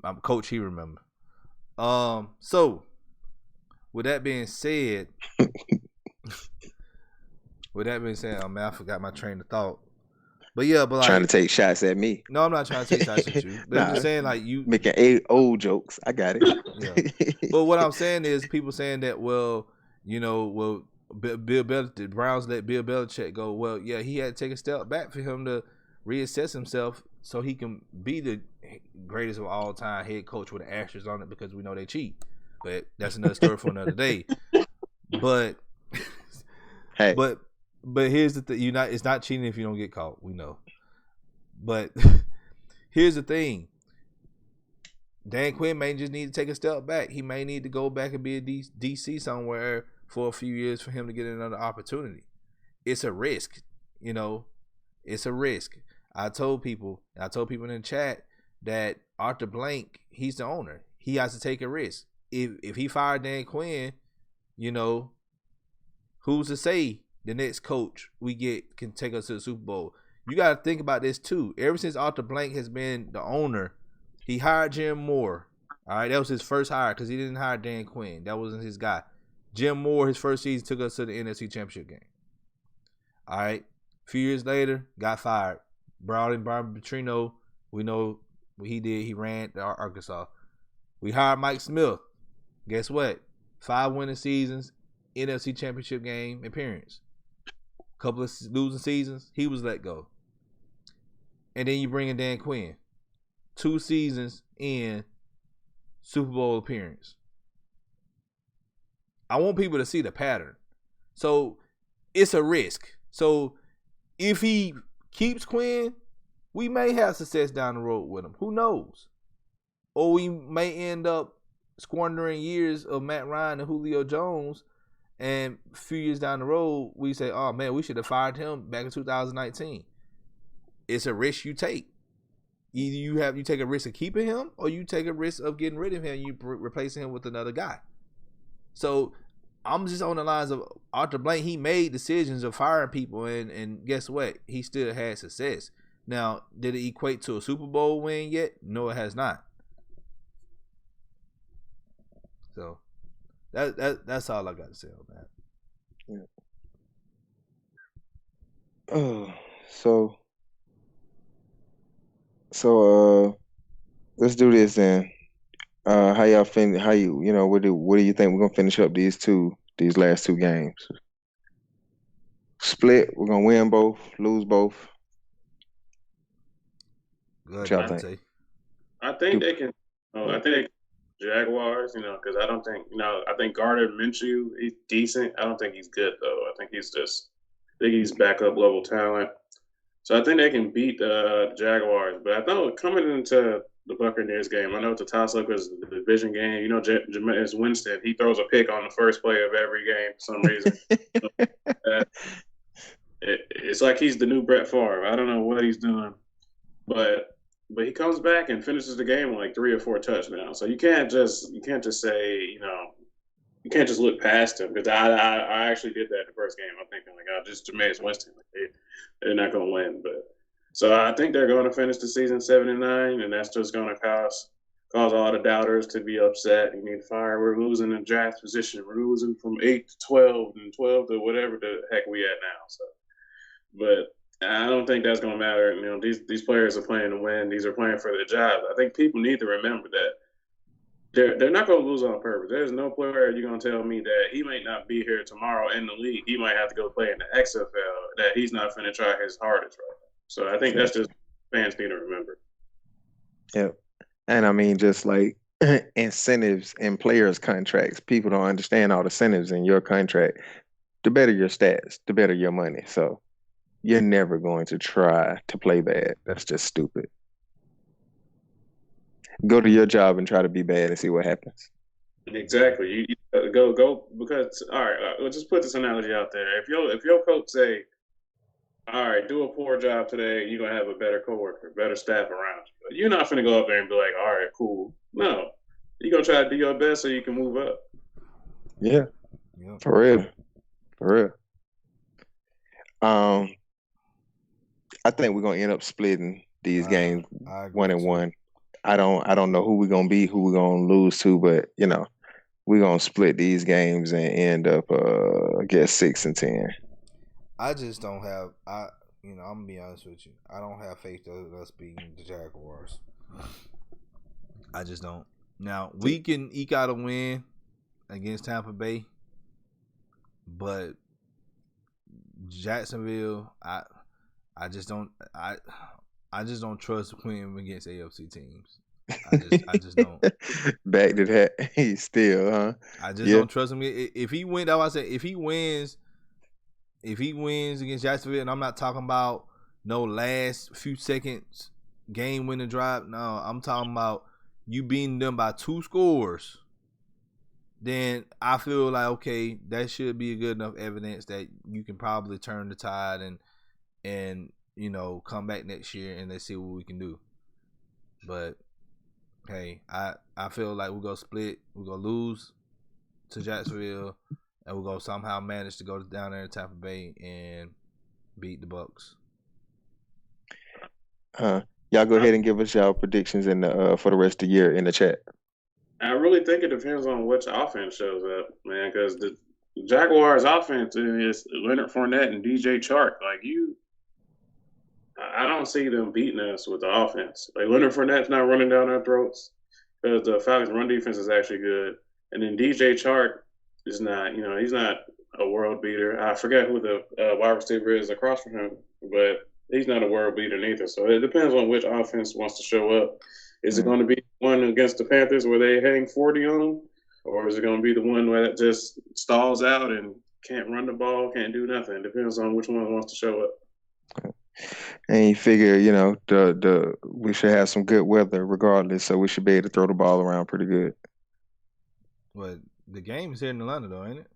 I'm coach, he remember. So with that being said, I forgot my train of thought. But like, trying to take shots at me. No, I'm not trying to take shots at you. But I'm just saying, like, you making old jokes. I got it. Yeah. But what I'm saying is, people saying that, Bill Belichick, the Browns let Bill Belichick go. Well, yeah, he had to take a step back for him to reassess himself so he can be the greatest of all time head coach with an asterisk on it, because we know they cheat. But that's another story for another day. But hey. But here's the thing: it's not cheating if you don't get caught. We know. But here's the thing: Dan Quinn may just need to take a step back. He may need to go back and be a DC somewhere for a few years for him to get another opportunity. It's a risk, It's a risk. I told people in the chat that Arthur Blank, he's the owner. He has to take a risk. If he fired Dan Quinn, who's to say the next coach we get can take us to the Super Bowl? You got to think about this too. Ever since Arthur Blank has been the owner, he hired Jim Moore. All right, that was his first hire because he didn't hire Dan Quinn. That wasn't his guy. Jim Moore, his first season, took us to the NFC Championship game. All right, a few years later, got fired. Brought in Brian Petrino. We know what he did. He ran to Arkansas. We hired Mike Smith. Guess what? 5 winning seasons, NFC Championship game appearance. Couple of losing seasons, he was let go. And then you bring in Dan Quinn. 2 seasons in, Super Bowl appearance. I want people to see the pattern. So it's a risk. So if he keeps Quinn, we may have success down the road with him. Who knows? Or we may end up squandering years of Matt Ryan and Julio Jones, and a few years down the road, we say, oh man, we should have fired him back in 2019. It's a risk you take. Either you take a risk of keeping him, or you take a risk of getting rid of him and you replacing him with another guy. So I'm just on the lines of Arthur Blank. He made decisions of firing people, and guess what? He still had success. Now, did it equate to a Super Bowl win yet? No, it has not. So that's all I got to say on that. Yeah. So let's do this then. How y'all finish? What do you think we're gonna finish up these last 2 games? Split. We're gonna win both, lose both. What y'all think? I think they can. I think Jaguars. Because I don't think. I think Gardner Minshew, he's decent. I don't think he's good though. I think he's backup level talent. So I think they can beat the Jaguars. But I thought coming into the Buccaneers game, I know it's a toss-up because the division game. Jameis Winston, he throws a pick on the first play of every game for some reason. It's like he's the new Brett Favre. I don't know what he's doing, but he comes back and finishes the game with like 3 or 4 touchdowns. So you can't just say you can't just look past him, because I actually did that the first game. I'm thinking like, oh, just Jameis Winston, like, they're not going to win. But so I think they're going to finish the season 7-9, and that's just going to cause all the doubters to be upset. You need to fire. We're losing the draft position. We're losing from 8 to 12 and 12 to whatever the heck we at now. So, but I don't think that's going to matter. You know, these players are playing to win. These are playing for their jobs. I think people need to remember that. They're not going to lose on purpose. There's no player you're going to tell me that he might not be here tomorrow in the league. He might have to go play in the XFL, that he's not going to try his hardest right now. So I think that's just fans need to remember. Yep. And I mean, just like incentives in players' contracts, people don't understand all the incentives in your contract. The better your stats, the better your money. So you're never going to try to play bad. That's just stupid. Go to your job and try to be bad and see what happens. Exactly. You go because all right. Let's just put this analogy out there. If your coach say, "All right, do a poor job today," you're gonna have a better coworker, better staff around you. But you're not gonna go up there and be like, "All right, cool." No, you're gonna try to do your best so you can move up. Yeah, for real. I think we're gonna end up splitting these games 1-1. I don't know who we're gonna beat, who we're gonna lose to, but you know, we're gonna split these games and end up I guess 6-10. I just don't have I'm gonna be honest with you. I don't have faith of us beating the Jaguars. I just don't. Now we can eke out a win against Tampa Bay, but Jacksonville, I just don't trust Quinn against AFC teams. I just don't. Back to that, he's still, huh? I just don't trust him. If he wins, that's why I said if he wins against Jacksonville, and I'm not talking about no last few seconds game winning drive. No, I'm talking about you beating them by 2 scores. Then I feel like, okay, that should be a good enough evidence that you can probably turn the tide and come back next year and let's see what we can do. But hey, I feel like we're gonna split, we're gonna lose to Jacksonville, and we're gonna somehow manage to go down there to Tampa Bay and beat the Bucs. Y'all go ahead and give us y'all predictions for the rest of the year in the chat. I really think it depends on which offense shows up, man, because the Jaguars' offense is Leonard Fournette and DJ Chark. Like, I don't see them beating us with the offense. Like, Leonard Fournette's not running down our throats because the Falcons' run defense is actually good. And then DJ Chark is not, he's not a world beater. I forget who the wide receiver is across from him, but he's not a world beater neither. So it depends on which offense wants to show up. Is it going to be one against the Panthers where they hang 40 on them? Or is it going to be the one where it just stalls out and can't run the ball, can't do nothing? It depends on which one wants to show up. And you figure, we should have some good weather regardless, so we should be able to throw the ball around pretty good. Well, the game is here in Atlanta, though, ain't it?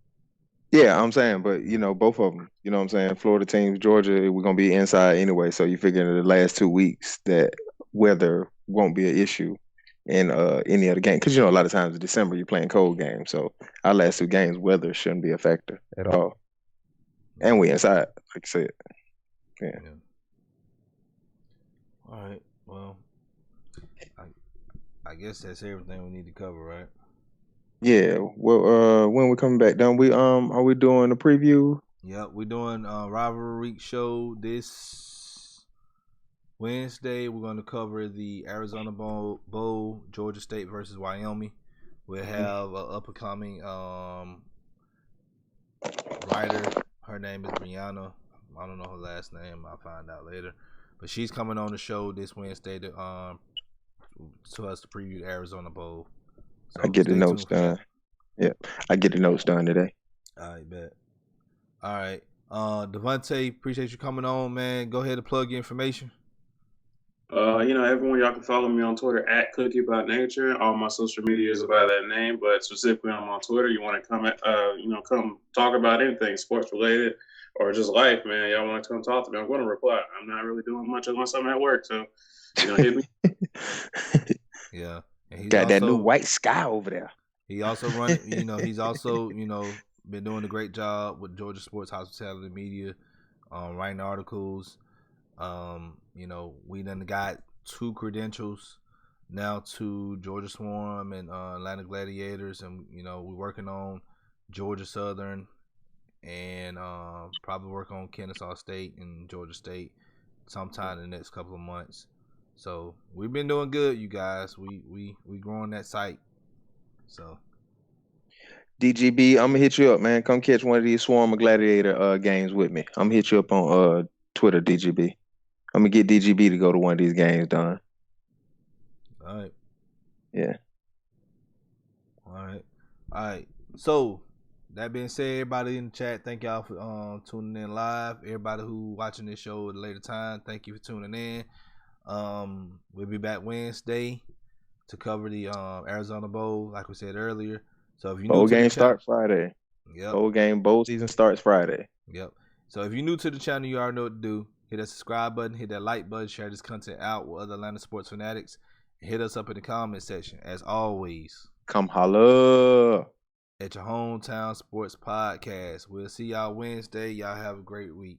Yeah, I'm saying, but, both of them, you know what I'm saying? Florida teams, Georgia, we're going to be inside anyway, so you figure in the last 2 weeks that weather won't be an issue in any other game. Because, a lot of times in December, you're playing cold games, so our last 2 games, weather shouldn't be a factor at all. And we inside, like I said. Yeah. All right. Well, I guess that's everything we need to cover, right? Yeah. Well, when we're coming back, are we doing a preview? Yep, we're doing a rivalry show this Wednesday. We're going to cover the Arizona Bowl, Georgia State versus Wyoming. We'll have an up-and-coming writer. Her name is Brianna. I don't know her last name. I'll find out later. But she's coming on the show this Wednesday to us to preview the Arizona Bowl. So I get the notes done. Yeah, I get the notes done today. All right, bet. All right. DaVonte, appreciate you coming on, man. Go ahead and plug your information. Everyone, y'all can follow me on Twitter at Cookie by Nature. All my social media is by that name, but specifically I'm on Twitter. You want to come talk about anything sports related or just life, man. Y'all want to come talk to me? I'm going to reply. I'm not really doing much unless I'm at work, so hit me. Yeah. Got that new white sky over there. He also run. He's also been doing a great job with Georgia Sports Hospitality Media, writing articles. We done got 2 credentials now to Georgia Swarm and Atlanta Gladiators, and we're working on Georgia Southern and probably work on Kennesaw State and Georgia State sometime in the next couple of months. So we've been doing good, you guys. We growing that site. So DGB, I'm gonna hit you up, man. Come catch one of these Swarm or Gladiator games with me. I'm gonna hit you up on Twitter, DGB. I'm gonna get DGB to go to one of these games, Don. All right. Yeah. All right. So that being said, everybody in the chat, thank y'all for tuning in live. Everybody who watching this show at a later time, thank you for tuning in. We'll be back Wednesday to cover the Arizona Bowl, like we said earlier. So if you bowl game starts Friday. Yep. Bowl season starts Friday. Yep. So if you're new to the channel, you already know what to do. Hit that subscribe button, hit that like button, share this content out with other Atlanta sports fanatics, and hit us up in the comment section. As always, come holla at your hometown sports podcast. We'll see y'all Wednesday. Y'all have a great week.